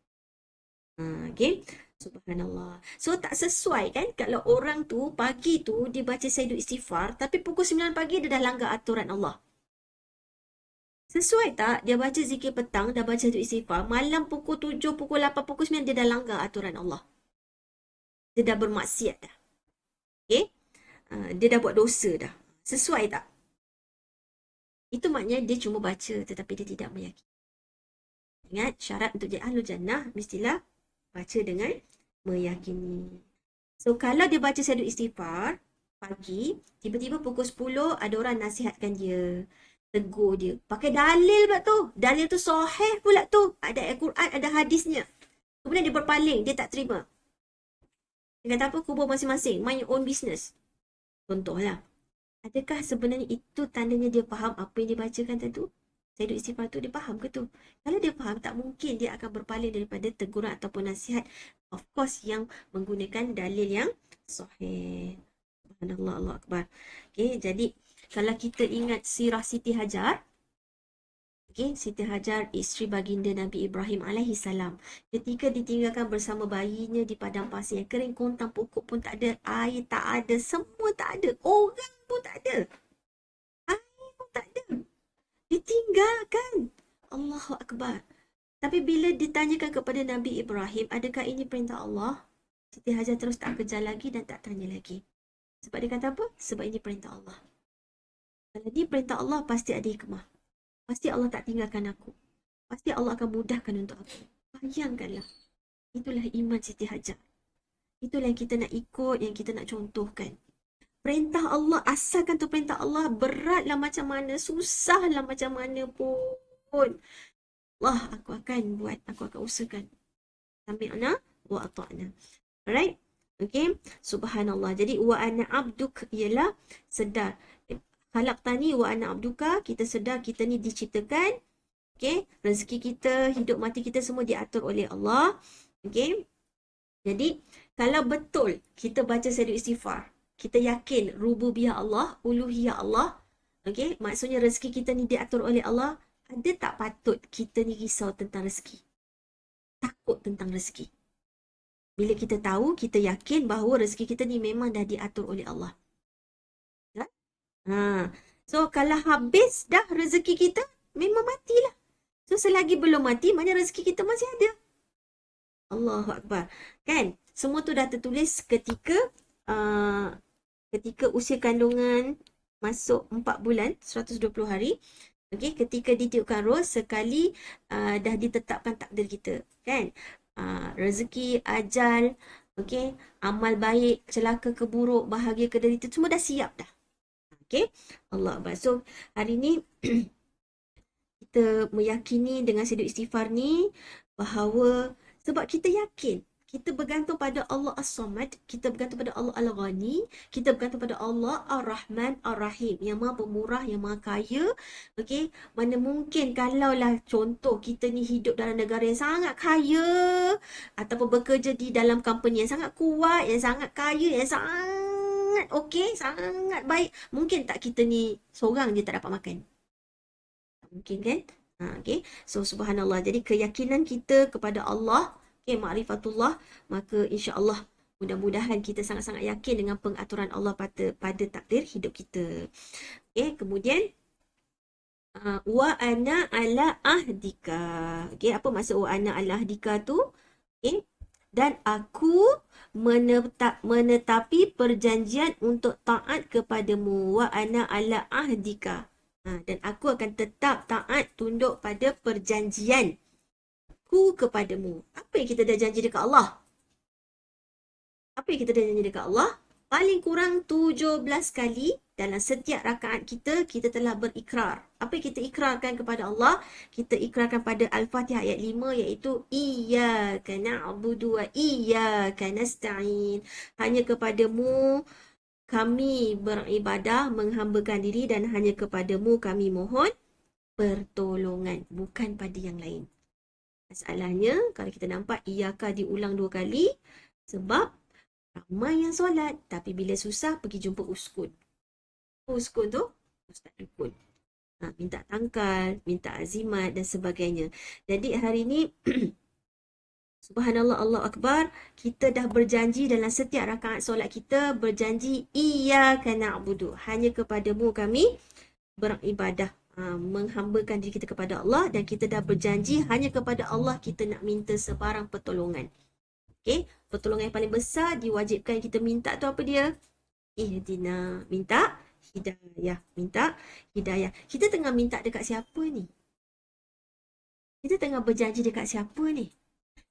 Okay. Subhanallah. So tak sesuai kan kalau orang tu pagi tu dia baca Sayyidul Istighfar tapi pukul 9 pagi dia dah langgar aturan Allah. Sesuai tak dia baca zikir petang, dah baca Sayyidul Istighfar, malam pukul 7, pukul 8, pukul 9 dia dah langgar aturan Allah. Dia dah bermaksiat dah. Okay? Dia dah buat dosa dah. Sesuai tak? Itu maknanya dia cuma baca tetapi dia tidak meyakini. Ingat syarat untuk jadi ahlul jannah mestilah baca dengan meyakini. So kalau dia baca Sayyidul Istighfar pagi, tiba-tiba pukul 10 ada orang nasihatkan dia, tegur dia. Pakai dalil pula tu. Dalil tu sahih pula tu. Ada Al-Quran, ada hadisnya. Kemudian dia berpaling, dia tak terima. Dia kata apa? Kubur masing-masing. Mind your own business. Contohlah. Adakah sebenarnya itu tandanya dia faham apa yang dia bacakan tadi? Sayyidul Istighfar tu dia faham ke tu? Kalau dia faham, tak mungkin dia akan berpaling daripada teguran ataupun nasihat. Of course yang menggunakan dalil yang sahih. Subhanallah, Allah Akbar. Okay, jadi kalau kita ingat sirah Siti Hajar, okay, Siti Hajar isteri baginda Nabi Ibrahim alaihi salam. Ketika ditinggalkan bersama bayinya di padang pasir yang kering kontang, pokok pun tak ada, air tak ada, semua tak ada, orang pun tak ada. Air pun tak ada. Ditinggalkan. Allahu Akbar. Tapi bila ditanyakan kepada Nabi Ibrahim, adakah ini perintah Allah? Siti Hajar terus tak kejar lagi dan tak tanya lagi. Sebab dia kata apa? Sebab ini perintah Allah. Kalau ini perintah Allah, pasti ada hikmah. Pasti Allah tak tinggalkan aku. Pasti Allah akan mudahkan untuk aku. Bayangkanlah. Itulah iman Siti Hajar. Itulah yang kita nak ikut, yang kita nak contohkan. Perintah Allah, asalkan tu perintah Allah, beratlah macam mana, susahlah macam mana pun. Allah, aku akan buat, aku akan usahakan. Sami'na wa ata'na. Alright? Okay? Subhanallah. Jadi, wa ana abduk ialah sedar. Khalaqtani wa ana abduka, kita sedar kita ni diciptakan. Okay? Rezeki kita, hidup mati kita semua diatur oleh Allah. Okay? Jadi, kalau betul kita baca Sayyidul Istighfar, kita yakin rububiyah Allah, uluhiyah Allah, okay? Maksudnya rezeki kita ni diatur oleh Allah, ada tak patut kita ni risau tentang rezeki? Takut tentang rezeki. Bila kita tahu, kita yakin bahawa rezeki kita ni memang dah diatur oleh Allah. Ya? So, kalau habis dah rezeki kita, memang matilah. So, selagi belum mati, maknanya rezeki kita masih ada. Allahu Akbar. Kan? Semua tu dah tertulis ketika ketika usia kandungan masuk 4 bulan, 120 hari. Okey, ketika ditiupkan roh sekali dah ditetapkan takdir kita, kan? Rezeki, ajal, okey, amal baik, celaka ke buruk, bahagia ke derita, semua dah siap dah. Okey? Allah Akbar. So, hari ni kita meyakini dengan Sayyidul Istighfar ni bahawa sebab kita yakin kita bergantung pada Allah As-Samad, kita bergantung pada Allah Al-Ghani, kita bergantung pada Allah Ar-Rahman Ar-Rahim, yang Maha Pemurah, yang Maha Kaya. Okey, mana mungkin kalaulah contoh kita ni hidup dalam negara yang sangat kaya ataupun bekerja di dalam company yang sangat kuat, yang sangat kaya, yang sangat okey, sangat baik, mungkin tak kita ni seorang je tak dapat makan? Mungkin kan? Okay. So subhanallah. Jadi keyakinan kita kepada Allah, okay, ma'rifatullah, maka insya-Allah mudah-mudahan kita sangat-sangat yakin dengan pengaturan Allah pada takdir hidup kita. Okay. Kemudian wa ana ala ahdika. Okay. Apa maksud wa ana ala ahdika tu? Okay. Dan aku menetapi perjanjian untuk taat kepadamu. Wa ana ala ahdika. Dan aku akan tetap taat tunduk pada perjanjian ku kepadamu. Apa yang kita dah janji dekat Allah? Apa yang kita dah janji dekat Allah? Paling kurang 17 kali dalam setiap rakaat kita, kita telah berikrar. Apa yang kita ikrarkan kepada Allah? Kita ikrarkan pada Al-Fatihah ayat 5 iaitu Iyyaka na'budu wa iyyaka nasta'in. Hanya kepadamu kami beribadah, menghambakan diri dan hanya kepadamu kami mohon pertolongan. Bukan pada yang lain. Masalahnya, kalau kita nampak iyaka diulang 2 kali, sebab ramai yang solat. Tapi bila susah, pergi jumpa uskun. Uskun tu, Ustaz Dukun. Minta tangkal, minta azimat dan sebagainya. Jadi hari ni, Subhanallah, Allah Akbar. Kita dah berjanji dalam setiap rakaat solat kita, berjanji iyyaka na'budu. Hanya kepadamu kami beribadah. Menghambakan diri kita kepada Allah, dan kita dah berjanji hanya kepada Allah kita nak minta sebarang pertolongan. Okey, pertolongan yang paling besar diwajibkan kita minta tu apa dia? Ihdina, minta hidayah, minta hidayah. Kita tengah minta dekat siapa ni? Kita tengah berjanji dekat siapa ni?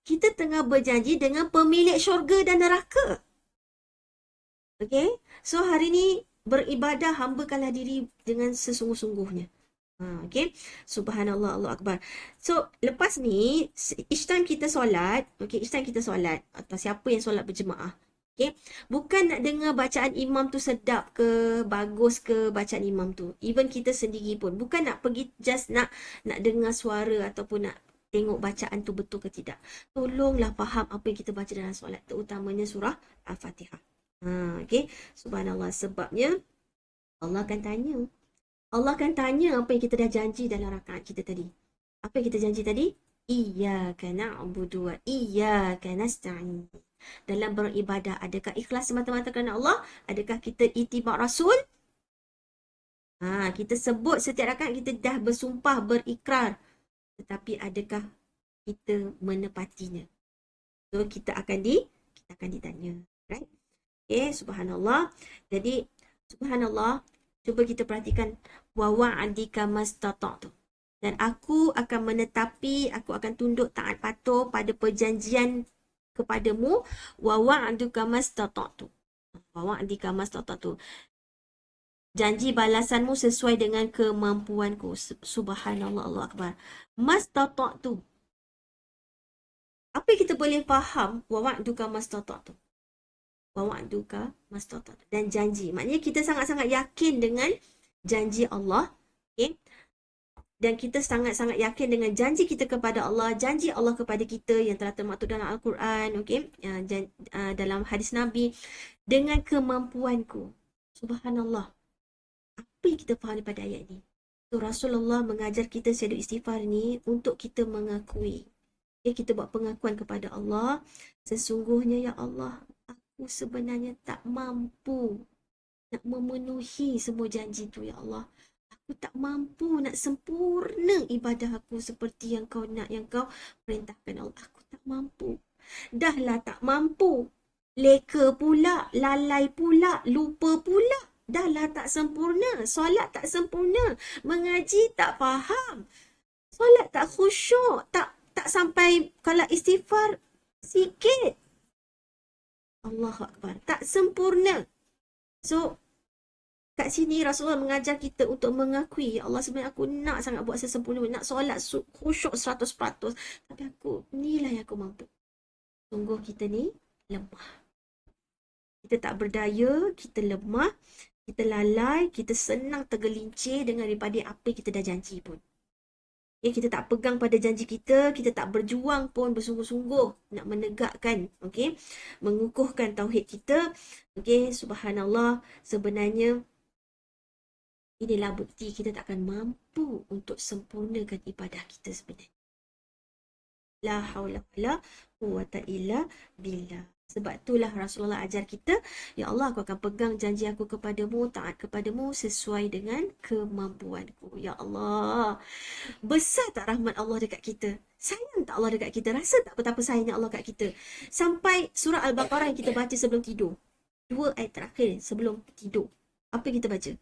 Kita tengah berjanji dengan pemilik syurga dan neraka. Okay? So hari ni beribadah, hambakanlah diri dengan sesungguh-sungguhnya. Okay? Subhanallah, Allah Akbar. So lepas ni, each time kita solat, okay, each time kita solat, atau siapa yang solat berjemaah, okay, bukan nak dengar bacaan imam tu sedap ke, bagus ke bacaan imam tu. Even kita sendiri pun, bukan nak pergi just nak dengar suara ataupun nak tengok bacaan tu betul ke tidak. Tolonglah faham apa yang kita baca dalam solat, terutamanya surah Al-Fatihah. Okay, subhanallah, sebabnya Allah akan tanya. Allah akan tanya apa yang kita dah janji dalam rakaat kita tadi. Apa yang kita janji tadi? Iyyaka na'budu wa iyyaka nasta'in. Dalam beribadah, adakah ikhlas semata-mata kerana Allah? Adakah kita ittiba' Rasul? Kita sebut setiap rakaat kita dah bersumpah, berikrar. Tetapi adakah kita menepatinya? So kita akan ditanya, right? Okay, subhanallah. Jadi subhanallah, cuba kita perhatikan wa wa'adika mastata'tu. Dan aku akan menetapi, aku akan tunduk taat patuh pada perjanjian kepadamu, wa wa'aduka mastata'tu. Wa wa'adika mastata'tu. Janji balasanmu sesuai dengan kemampuanku. Subhanallah, Allah Akbar. Mastata'tu. Apa yang kita boleh faham wa wa'aduka mastata'tu? Wa wa'aduka mastata'tu. Dan janji. Maknanya kita sangat-sangat yakin dengan janji Allah. Okay? Dan kita sangat-sangat yakin dengan janji kita kepada Allah, janji Allah kepada kita yang telah termaktub dalam Al-Quran, okay? Dalam hadis Nabi, dengan kemampuanku. Subhanallah. Apa yang kita faham daripada ayat ni? So, Rasulullah mengajar kita syahadat istighfar ni untuk kita mengakui. Okay? Kita buat pengakuan kepada Allah, sesungguhnya ya Allah, aku sebenarnya tak mampu nak memenuhi semua janji tu ya Allah. Aku tak mampu nak sempurna ibadah aku seperti yang kau nak, yang kau perintahkan Allah. Aku tak mampu. Dahlah tak mampu. Leka pula, lalai pula, lupa pula. Dahlah tak sempurna. Solat tak sempurna. Mengaji tak faham. Solat tak khusyuk. Tak sampai, kalau istighfar sikit. Allahu Akbar. Tak sempurna. So, kat sini Rasulullah mengajar kita untuk mengakui, ya Allah, sebenarnya aku nak sangat buat sesempurna, nak solat khusyuk 100%, tapi aku, inilah yang aku mampu. Sungguh kita ni lemah. Kita tak berdaya, kita lemah, kita lalai, kita senang tergelincir dengan daripada apa yang kita dah janji pun. Okay, kita tak pegang pada janji kita tak berjuang pun bersungguh-sungguh nak menegakkan, okay, mengukuhkan tauhid kita. Okay, subhanallah, sebenarnya inilah bukti kita tak akan mampu untuk sempurnakan ibadah kita sebenarnya. La haula wala quwwata illa billah. Sebab itulah Rasulullah ajar kita, ya Allah, aku akan pegang janji aku kepadamu, taat kepadamu sesuai dengan kemampuanku. Ya Allah, besar tak rahmat Allah dekat kita? Sayang tak Allah dekat kita? Rasa tak betapa sayangnya Allah dekat kita? Sampai surah Al-Baqarah yang kita baca sebelum tidur, 2 ayat terakhir sebelum tidur, apa yang kita baca?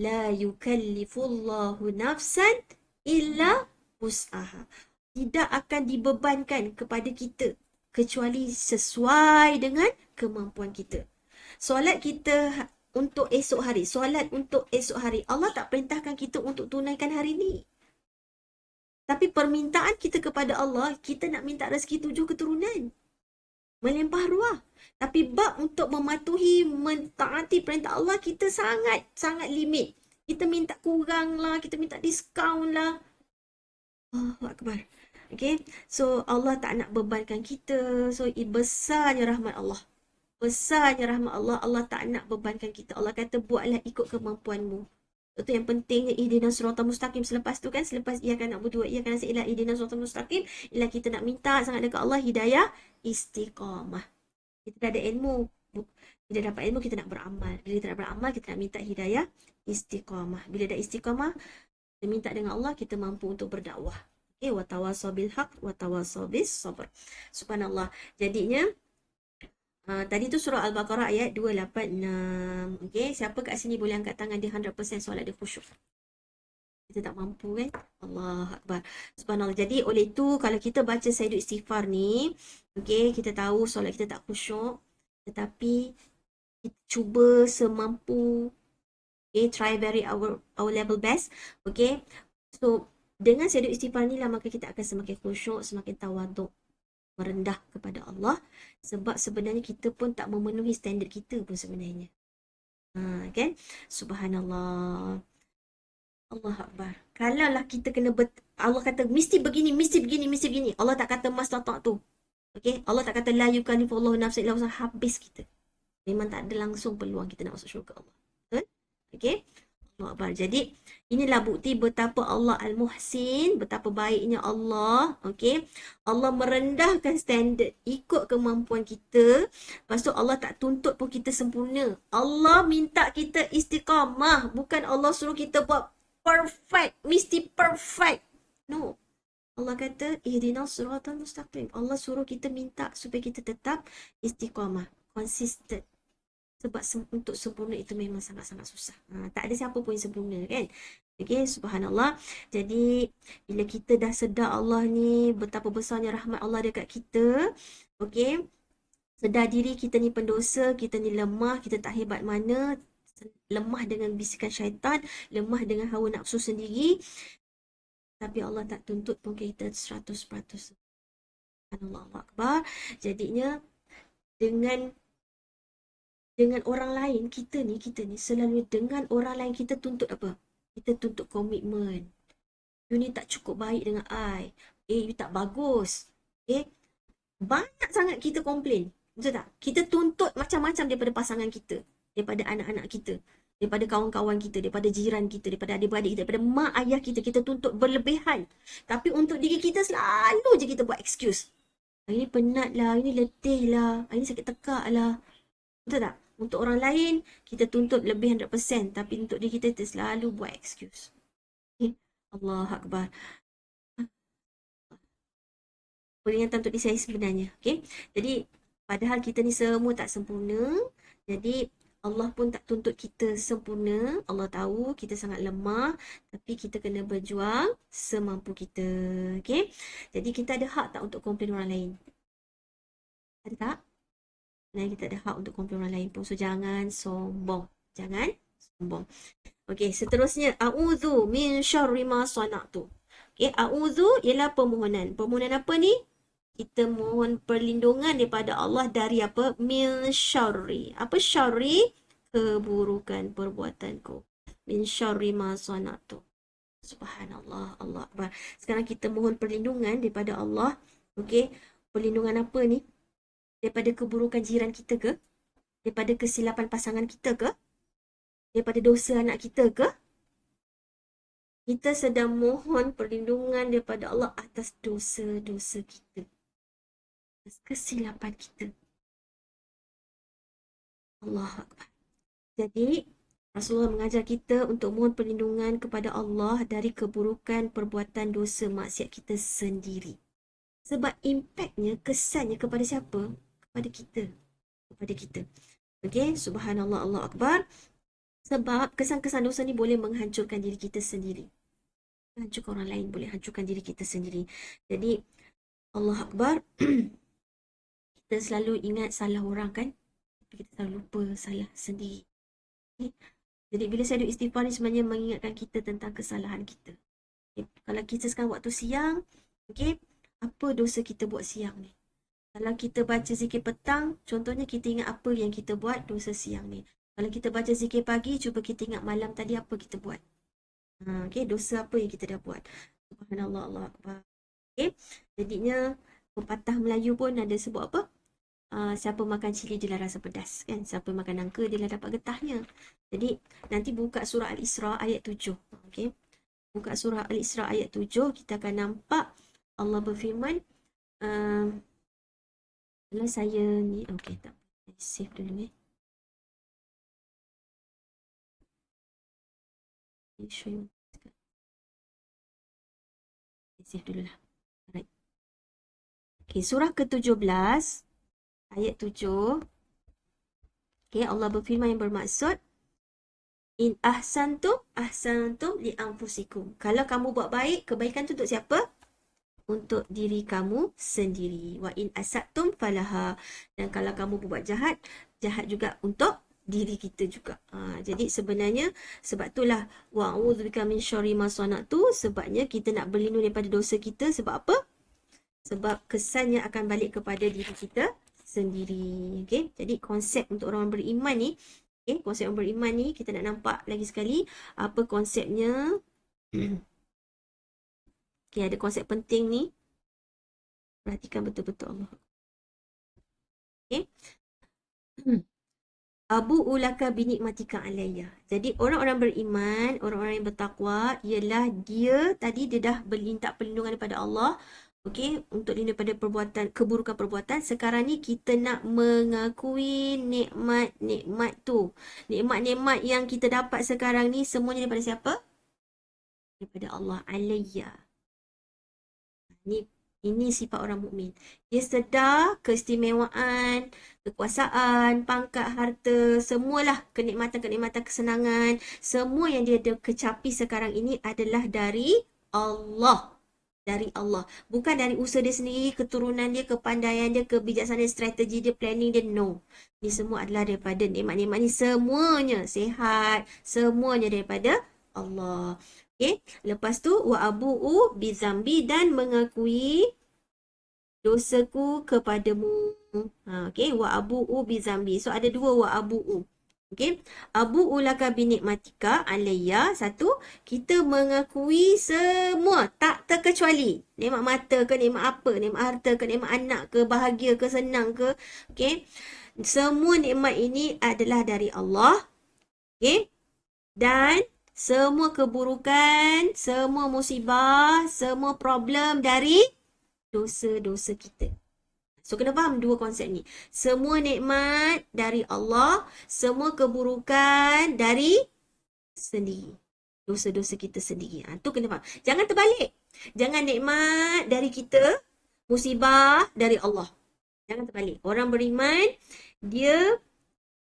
La yukallifullahu nafsan illa wus'aha. Tidak akan dibebankan kepada kita kecuali sesuai dengan kemampuan kita. Solat kita untuk esok hari, solat untuk esok hari, Allah tak perintahkan kita untuk tunaikan hari ni. Tapi permintaan kita kepada Allah, kita nak minta rezeki 7 keturunan. Melimpah ruah. Tapi bab untuk mematuhi, mentaati perintah Allah, kita sangat limit. Kita minta kurang lah, kita minta diskaun lah. Allahu Akbar. Okay, so Allah tak nak bebankan kita. So besarnya rahmat Allah. Besarnya rahmat Allah, Allah tak nak bebankan kita. Allah kata buatlah ikut kemampuanmu. Itu yang pentingnya ihdinas siratal mustaqim. Selepas tu kan, selepas iyyaka na'budu wa iyyaka nasta'in, ihdinas siratal mustaqim, ialah kita nak minta sangat dekat Allah hidayah istiqamah. Kita dah ada ilmu. Bila dapat ilmu, kita nak beramal. Bila kita nak beramal, kita nak minta hidayah istiqamah. Bila dah istiqamah, kita minta dengan Allah, kita mampu untuk berdakwah. Okay, wa tawassaw bil haq wa tawassaw bis sabr. Subhanallah. Jadinya tadi tu surah Al-Baqarah ayat 286. Okay, siapa kat sini boleh angkat tangan dia 100% solat dia khusyuk? Kita tak mampu kan? Allah Akbar. Subhanallah. Jadi oleh itu, kalau kita baca Sayyidul Istighfar ni, okay, kita tahu solat kita tak khusyuk, tetapi kita cuba semampu, okay, try our level best, okay. So, dengan Sayyidul Istighfar ni lah, maka kita akan semakin khusyuk, semakin tawaduk, merendah kepada Allah, sebab sebenarnya kita pun tak memenuhi standard kita pun sebenarnya. Kan? Subhanallah. Allah Akbar. Kalaulah kita kena Allah kata mesti begini, mesti begini, mesti begini. Allah tak kata mastata'tu tu. Okey, Allah tak kata la yukallifullahu nafsan illa wus'aha, habis kita. Memang tak ada langsung peluang kita nak masuk syurga Allah. Betul? Okey? Allah Akbar. Jadi, inilah bukti betapa Allah Al-Muhsin, betapa baiknya Allah. Okey? Allah merendahkan standard ikut kemampuan kita. Lepas tu Allah tak tuntut pun kita sempurna. Allah minta kita istiqamah. Bukan Allah suruh kita buat perfect. Mesti perfect. No. Allah kata, ihdinas siratal mustaqim. Allah suruh kita minta supaya kita tetap istiqamah. Consistent. Sebab untuk sempurna itu memang sangat-sangat susah. Tak ada siapa pun yang sempurna kan. Okay, subhanallah. Jadi, bila kita dah sedar Allah ni, betapa besarnya rahmat Allah dekat kita. Okay, sedar diri kita ni pendosa, kita ni lemah, kita tak hebat mana. Lemah dengan bisikan syaitan, lemah dengan hawa nafsu sendiri. Tapi Allah tak tuntut pun kita 100%. Subhanallah Akbar. Jadinya, dengan orang lain, kita ni selalu dengan orang lain kita tuntut apa? Kita tuntut komitmen. You ni tak cukup baik dengan I. You tak bagus. Banyak sangat kita komplain. Betul tak? Kita tuntut macam-macam daripada pasangan kita, daripada anak-anak kita, daripada kawan-kawan kita, daripada jiran kita, daripada adik-beradik kita, daripada mak ayah kita. Kita tuntut berlebihan. Tapi untuk diri kita selalu je kita buat excuse. Hari ni penat lah, hari ni letih lah, hari ni sakit tekak lah. Betul tak? Untuk orang lain, kita tuntut lebih 100%. Tapi untuk diri kita selalu buat excuse. Allah Akbar. Peringatan untuk diri saya sebenarnya. Jadi, padahal kita ni semua tak sempurna. Jadi, Allah pun tak tuntut kita sempurna. Allah tahu kita sangat lemah. Tapi kita kena berjuang semampu kita. Jadi, kita ada hak tak untuk komplain orang lain? Ada tak? Dan kita ada hak untuk komplain orang lain pun. So, jangan sombong. Jangan sombong. Okey, seterusnya. A'udzu min syarri ma sana'tu. Okey, a'udzu ialah permohonan. Permohonan apa ni? Kita mohon perlindungan daripada Allah dari apa? Min syarri. Apa syarri? Keburukan perbuatanku. Min syarri ma sana'tu. Subhanallah, Allah Akbar. Sekarang kita mohon perlindungan daripada Allah. Okey, perlindungan apa ni? Daripada keburukan jiran kita ke? Daripada kesilapan pasangan kita ke? Daripada dosa anak kita ke? Kita sedang mohon perlindungan daripada Allah atas dosa-dosa kita. Atas kesilapan kita. Allah Akbar. Jadi, Rasulullah mengajar kita untuk mohon perlindungan kepada Allah dari keburukan perbuatan dosa maksiat kita sendiri. Sebab impaknya, kesannya kepada siapa? Kepada kita. Okey, subhanallah, Allah Akbar. Sebab kesan-kesan dosa ni boleh menghancurkan diri kita sendiri. Hancurkan orang lain, boleh hancurkan diri kita sendiri. Jadi, Allah Akbar. Kita selalu ingat salah orang kan? Tapi kita selalu lupa salah sendiri. Okay? Jadi, bila saya ada istighfar ni sebenarnya mengingatkan kita tentang kesalahan kita. Okay? Kalau kita sekarang waktu siang, okay, apa dosa kita buat siang ni? Kalau kita baca zikir petang, contohnya kita ingat apa yang kita buat dosa siang ni. Kalau kita baca zikir pagi, cuba kita ingat malam tadi apa kita buat. Okay, dosa apa yang kita dah buat. Subhanallah, Allah Akbar. Okay, jadinya pepatah Melayu pun ada sebut apa? Siapa makan cili dia lah rasa pedas. Kan? Siapa makan nangka dia lah dapat getahnya. Jadi nanti buka surah Al-Isra ayat 7. Okey. Buka surah Al-Isra ayat 7, kita akan nampak Allah berfirman, kalau saya ni, okey tak. Save dulu show you. Save dulu lah. Alright. Okey, surah ke-17 ayat 7. Okey, Allah berfirman yang bermaksud, in ahsantum li anfusikum. Kalau kamu buat baik, kebaikan tu untuk siapa? Untuk diri kamu sendiri. Wa in asatum falaha. Dan kalau kamu buat jahat, jahat juga untuk diri kita juga. Jadi sebenarnya sebab itulah wa'udzubika min syarri ma sana'tu, sebabnya kita nak berlindung daripada dosa kita. Sebab apa? Sebab kesannya akan balik kepada diri kita sendiri. Okey, jadi konsep untuk orang beriman ni, okey, konsep orang beriman ni kita nak nampak lagi sekali apa konsepnya. Okey, ada konsep penting ni. Perhatikan betul-betul Allah. Okey. Abu ulaka binikmatika alayya. Jadi orang-orang beriman, orang-orang yang bertakwa, ialah dia tadi dia dah berminta perlindungan daripada Allah. Okey, untuk lindung daripada perbuatan keburukan perbuatan. Sekarang ni kita nak mengakui nikmat-nikmat tu. Nikmat-nikmat yang kita dapat sekarang ni semuanya daripada siapa? Daripada Allah. Alayya. Ini sifat orang mukmin. Dia sedar keistimewaan, kekuasaan, pangkat, harta, semualah kenikmatan-kenikmatan, kesenangan, semua yang dia kecapi sekarang ini adalah dari Allah. Dari Allah. Bukan dari usaha dia sendiri, keturunan dia, kepandaian dia, kebijaksanaan, strategi dia, planning dia. No. Ini semua adalah daripada nikmat-nikmat ni. Semuanya sihat. Semuanya daripada Allah. Okay. Lepas tu, wa abu'u bizambi, dan mengakui dosaku kepadamu. Okay. Wa abu'u bizambi. So, ada dua wa abu'u. Okay. Abu'u laka binikmatika alayya. Satu, kita mengakui semua. Tak terkecuali. Nikmat mata ke, nikmat apa, nikmat harta ke, nikmat anak ke, bahagia ke, senang ke. Okay. Semua nikmat ini adalah dari Allah. Okay. Dan semua keburukan, semua musibah, semua problem dari dosa-dosa kita. So, kena faham dua konsep ni. Semua nikmat dari Allah, semua keburukan dari sendiri. Dosa-dosa kita sendiri. Tu kena faham. Jangan terbalik. Jangan nikmat dari kita, musibah dari Allah. Jangan terbalik. Orang beriman, dia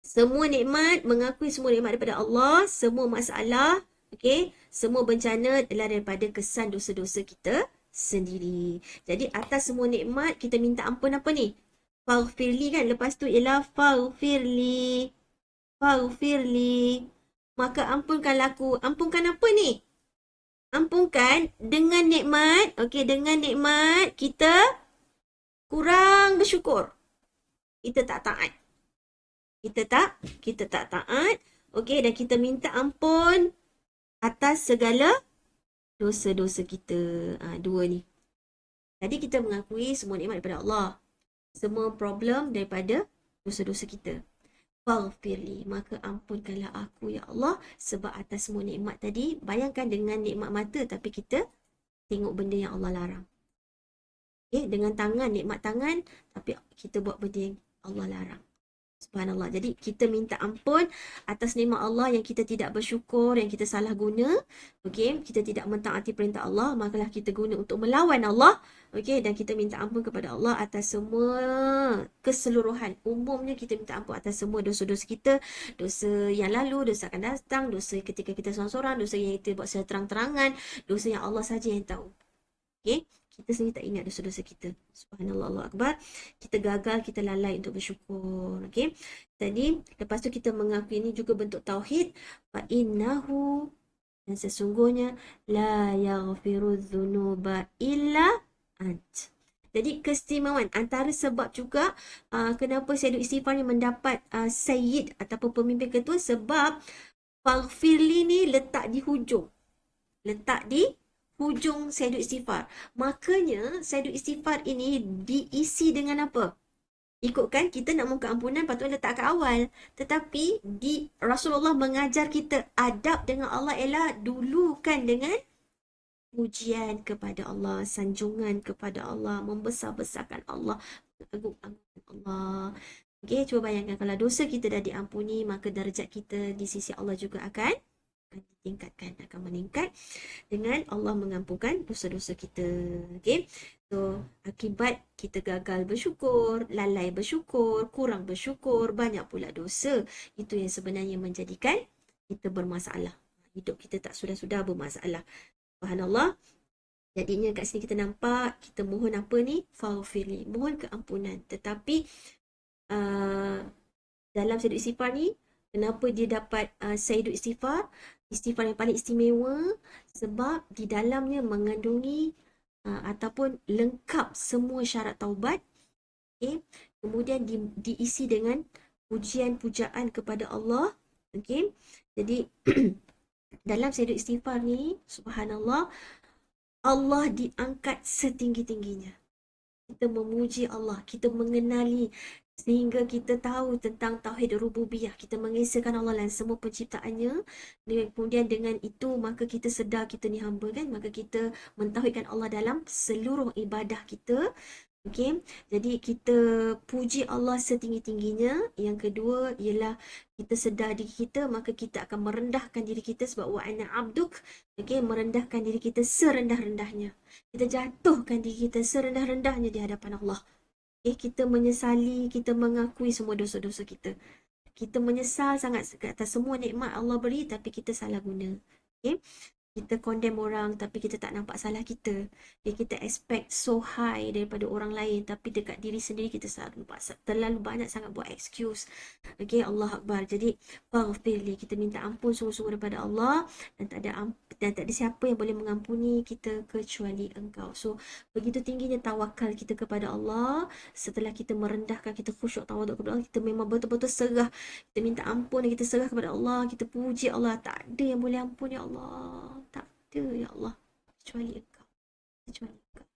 semua nikmat, mengakui semua nikmat daripada Allah, semua masalah, okey, semua bencana adalah daripada kesan dosa-dosa kita sendiri. Jadi atas semua nikmat kita minta ampun apa ni? Faghfirli kan? Lepas tu ialah faghfirli. Faghfirli. Maka ampunkanlah aku. Ampunkan apa ni? Ampunkan dengan nikmat, okey, dengan nikmat kita kurang bersyukur. Kita tak taat. Kita tak taat. Okey, dan kita minta ampun atas segala dosa-dosa kita. Dua ni. Tadi kita mengakui semua nikmat daripada Allah. Semua problem daripada dosa-dosa kita. Faghfirli, maka ampunkanlah aku ya Allah, sebab atas semua nikmat tadi. Bayangkan dengan nikmat mata tapi kita tengok benda yang Allah larang. Okay, dengan tangan, nikmat tangan, tapi kita buat benda yang Allah larang. Subhanallah. Jadi kita minta ampun atas nikmat Allah yang kita tidak bersyukur, yang kita salah guna. Okey, kita tidak mentaati perintah Allah, makalah kita guna untuk melawan Allah. Okey, dan kita minta ampun kepada Allah atas semua keseluruhan. Umumnya kita minta ampun atas semua dosa-dosa kita, dosa yang lalu, dosa akan datang, dosa ketika kita seorang-seorang, dosa yang kita buat secara terang-terangan, dosa yang Allah saja yang tahu. Okey, kita sendiri tak ingat dosa-dosa kita. Subhanallah, Allah Akbar. Kita gagal, kita lalai untuk bersyukur. Okey. Tadi, lepas tu kita mengakui ini juga bentuk tauhid. Fa innahu, dan sesungguhnya la yaghfiru dzunuba illa ant. Jadi keistimewaan antara sebab juga kenapa Sayyidul Istighfar ni mendapat Sayyid ataupun pemimpin ketua, sebab Faghfirli ni letak di hujung. Letak di hujung Sayyidul Istighfar. Makanya Sayyidul Istighfar ini diisi dengan apa? Ikutkan kita nak mohon keampunan patutnya letak kat awal. Tetapi di Rasulullah mengajar kita adab dengan Allah ialah dulukan dengan pujian kepada Allah, sanjungan kepada Allah, membesar-besarkan Allah, agung-agungkan Allah. Okey, cuba bayangkan kalau dosa kita dah diampuni, maka darjat kita di sisi Allah juga akan ditingkatkan, akan meningkat dengan Allah mengampunkan dosa-dosa kita. Okey. So, akibat kita gagal bersyukur, lalai bersyukur, kurang bersyukur, banyak pula dosa. Itu yang sebenarnya menjadikan kita bermasalah. Hidup kita tak sudah-sudah bermasalah. Subhanallah. Jadinya kat sini kita nampak, kita mohon apa ni? Faghfirli. Mohon keampunan. Tetapi uh, dalam Sayyidul Istighfar ni, kenapa dia dapat Sayyidul Istighfar? Istighfar yang paling istimewa sebab di dalamnya mengandungi ataupun lengkap semua syarat taubat. Okay? Kemudian diisi dengan pujian-pujaan kepada Allah. Okay? Jadi dalam Sayyidul Istighfar ni, subhanallah, Allah diangkat setinggi-tingginya. Kita memuji Allah, kita mengenali sehingga kita tahu tentang tauhid rububiyah, kita mengesahkan Allah dalam semua penciptaannya. Dan kemudian dengan itu maka kita sedar kita ni hamba kan, maka kita mentauhidkan Allah dalam seluruh ibadah kita. Okey, jadi kita puji Allah setinggi-tingginya. Yang kedua ialah kita sedar diri kita, maka kita akan merendahkan diri kita sebab wa ana abduk. Okey, merendahkan diri kita serendah-rendahnya. Kita jatuhkan diri kita serendah-rendahnya di hadapan Allah. Okey, kita menyesali, kita mengakui semua dosa-dosa kita. Kita menyesal sangat atas semua nikmat Allah beri tapi kita salah guna. Okey, kita condemn orang tapi kita tak nampak salah kita. Kita expect so high daripada orang lain tapi dekat diri sendiri kita terlalu banyak sangat buat excuse. Okey, Allah Akbar. Jadi faghfirli, kita minta ampun sungguh-sungguh daripada Allah, dan tak ada siapa yang boleh mengampuni kita kecuali Engkau. So begitu tingginya tawakal kita kepada Allah. Setelah kita merendahkan, kita khusyuk tawaduk kepada Allah, kita memang betul-betul serah, kita minta ampun dan kita serah kepada Allah, kita puji Allah. Tak ada yang boleh ampun ya Allah. Tak ada ya Allah. Kecuali Engkau. Kecuali Engkau.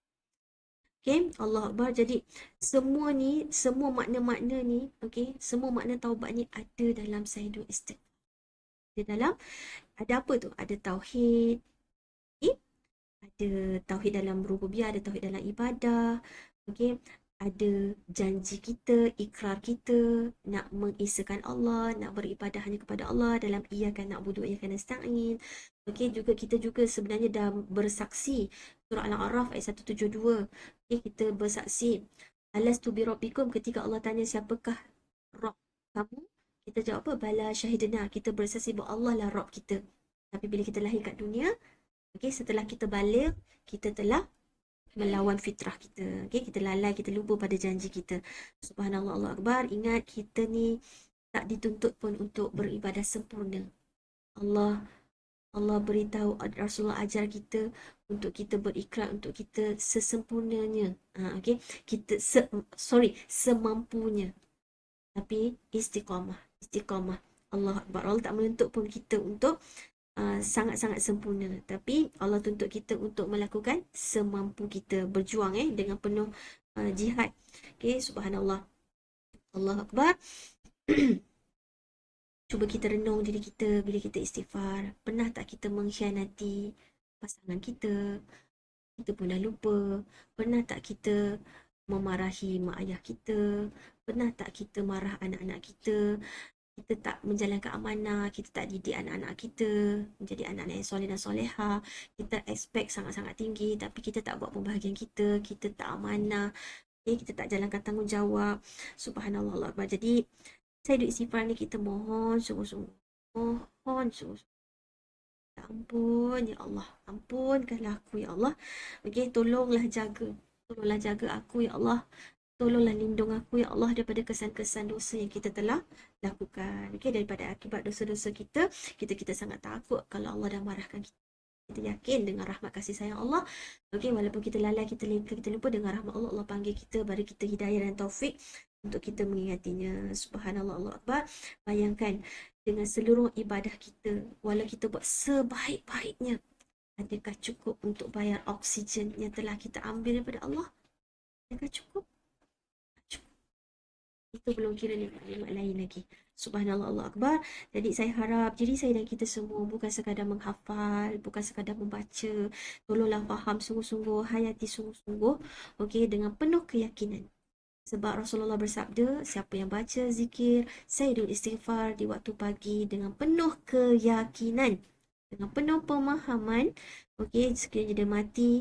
Okay, Allah Akbar. Jadi semua ni, semua makna-makna ni, okay, semua makna taubat ni ada dalam Sayyidul Istighfar. Ada dalam, ada apa tu? Ada tauhid, okay? Ada tauhid dalam rububiyah, ada tauhid dalam ibadah, okay? Ada janji kita, ikrar kita nak mengesahkan Allah, nak beribadah hanya kepada Allah dalam iyyaka na'budu wa iyyaka nasta'in. Okey, juga kita juga sebenarnya dah bersaksi surah Al-A'raf ayat 172. Okey, kita bersaksi alastu bi rabbikum, ketika Allah tanya siapakah Rabb kamu? Kita jawab apa? Bala syahidina. Kita bersaksi bahawa Allah lah Rabb kita. Tapi bila kita lahir kat dunia, okey, setelah kita balik, kita telah melawan fitrah kita. Okay? Kita lalai, kita lupa pada janji kita. Subhanallah, Allah Akbar. Ingat, kita ni tak dituntut pun untuk beribadah sempurna. Allah beritahu, Rasulullah ajar kita untuk kita berikrar, untuk kita sesempurnanya. Okay? Kita semampunya. Tapi istiqamah, istiqamah. Allah Akbar. Allah tak menuntut pun kita untuk sangat-sangat sempurna, tapi Allah tuntut kita untuk melakukan semampu kita, berjuang dengan penuh jihad. Okay, subhanallah, Allah Akbar. Cuba kita renung diri kita bila kita istighfar. Pernah tak kita mengkhianati pasangan kita? Kita pun dah lupa. Pernah tak kita memarahi mak ayah kita? Pernah tak kita marah anak-anak kita? Kita tak menjalankan amanah, kita tak didik anak-anak kita menjadi anak-anak yang soleh dan soleha. Kita expect sangat-sangat tinggi tapi kita tak buat pembahagian kita tak amanah, kita tak jalankan tanggungjawab. Subhanallah, Allah Akbar. Jadi saya duduk istighfar ni, kita mohon sungguh-sungguh, mohon sungguh-sungguh, ampun ya Allah, ampunkanlah aku ya Allah. Okey, tolonglah jaga aku ya Allah. Tolonglah lindung aku ya Allah daripada kesan-kesan dosa yang kita telah lakukan. Okey, daripada akibat dosa-dosa kita sangat takut kalau Allah dah marahkan kita. Kita yakin dengan rahmat kasih sayang Allah. Okey, walaupun kita lalai, kita lupa, dengan rahmat Allah, Allah panggil kita, bagi kita hidayah dan taufik untuk kita mengingatinya. Subhanallah, Allah Akbar. Bayangkan dengan seluruh ibadah kita, walau kita buat sebaik-baiknya, adakah cukup untuk bayar oksigen yang telah kita ambil daripada Allah? Adakah cukup? Itu belum kira nikmat-nikmat lain lagi. Subhanallah, Allah Akbar. Jadi saya harap diri saya dan kita semua bukan sekadar menghafal, bukan sekadar membaca. Tolonglah faham sungguh-sungguh, hayati sungguh-sungguh. Okey, dengan penuh keyakinan. Sebab Rasulullah bersabda, siapa yang baca zikir, Sayyidul Istighfar di waktu pagi dengan penuh keyakinan, dengan penuh pemahaman, okey, sekiranya dia mati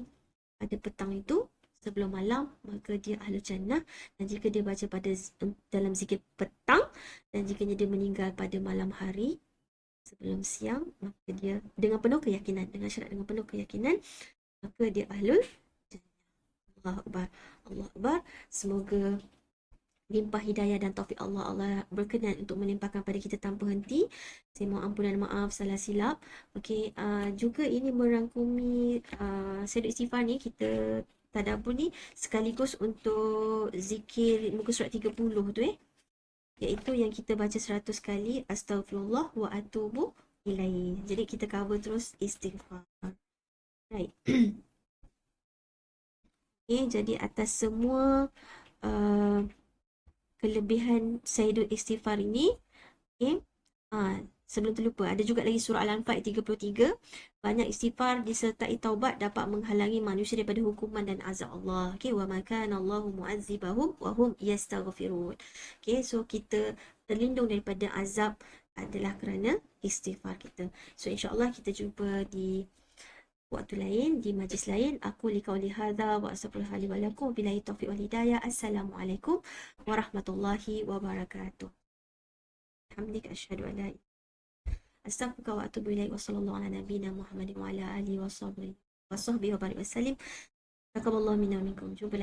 pada petang itu, sebelum malam, maka dia ahlu jannah. Dan jika dia baca pada dalam zikir petang, dan jika dia meninggal pada malam hari, sebelum siang, maka dia dengan penuh keyakinan, dengan syarat dengan penuh keyakinan, maka dia ahlul jannah. Allah Akbar. Allah Akbar. Semoga limpah hidayah dan taufik Allah. Allah berkenan untuk melimpahkan pada kita tanpa henti. Saya mohon ampunan maaf salah silap. Okey, juga ini merangkumi Sayyid Istighfar ni, kita tadabbur ni sekaligus untuk zikir muka surat 30 tu, iaitu yang kita baca 100 kali astagfirullah wa atubu ilaih. Jadi kita cover terus istighfar. Right. Okay, jadi atas semua uh, kelebihan Sayyidul Istighfar ini, okay, sebelum terlupa, ada juga lagi surah Al-Anfal 33. Banyak istighfar disertai taubat dapat menghalangi manusia daripada hukuman dan azab Allah. Okay, wa ma kana Allahu mu'azzibahum wa hum yastaghfirun. Okay, so kita terlindung daripada azab adalah kerana istighfar kita. So insya-Allah kita jumpa di waktu lain, di majlis lain. Aku liqauli hadza wa astaghfirullah li wa lakum billahi taufiq wal hidayah. Assalamualaikum warahmatullahi wabarakatuh. Alhamdulillah asyhadu an la astaghfiruka wa atubu ilaik wa sallallahu ala nabiyyina Muhammadin wa ala alihi wa sahbihi wa barik wasallim. Taqabbalallahu minna wa minkum. Jumpa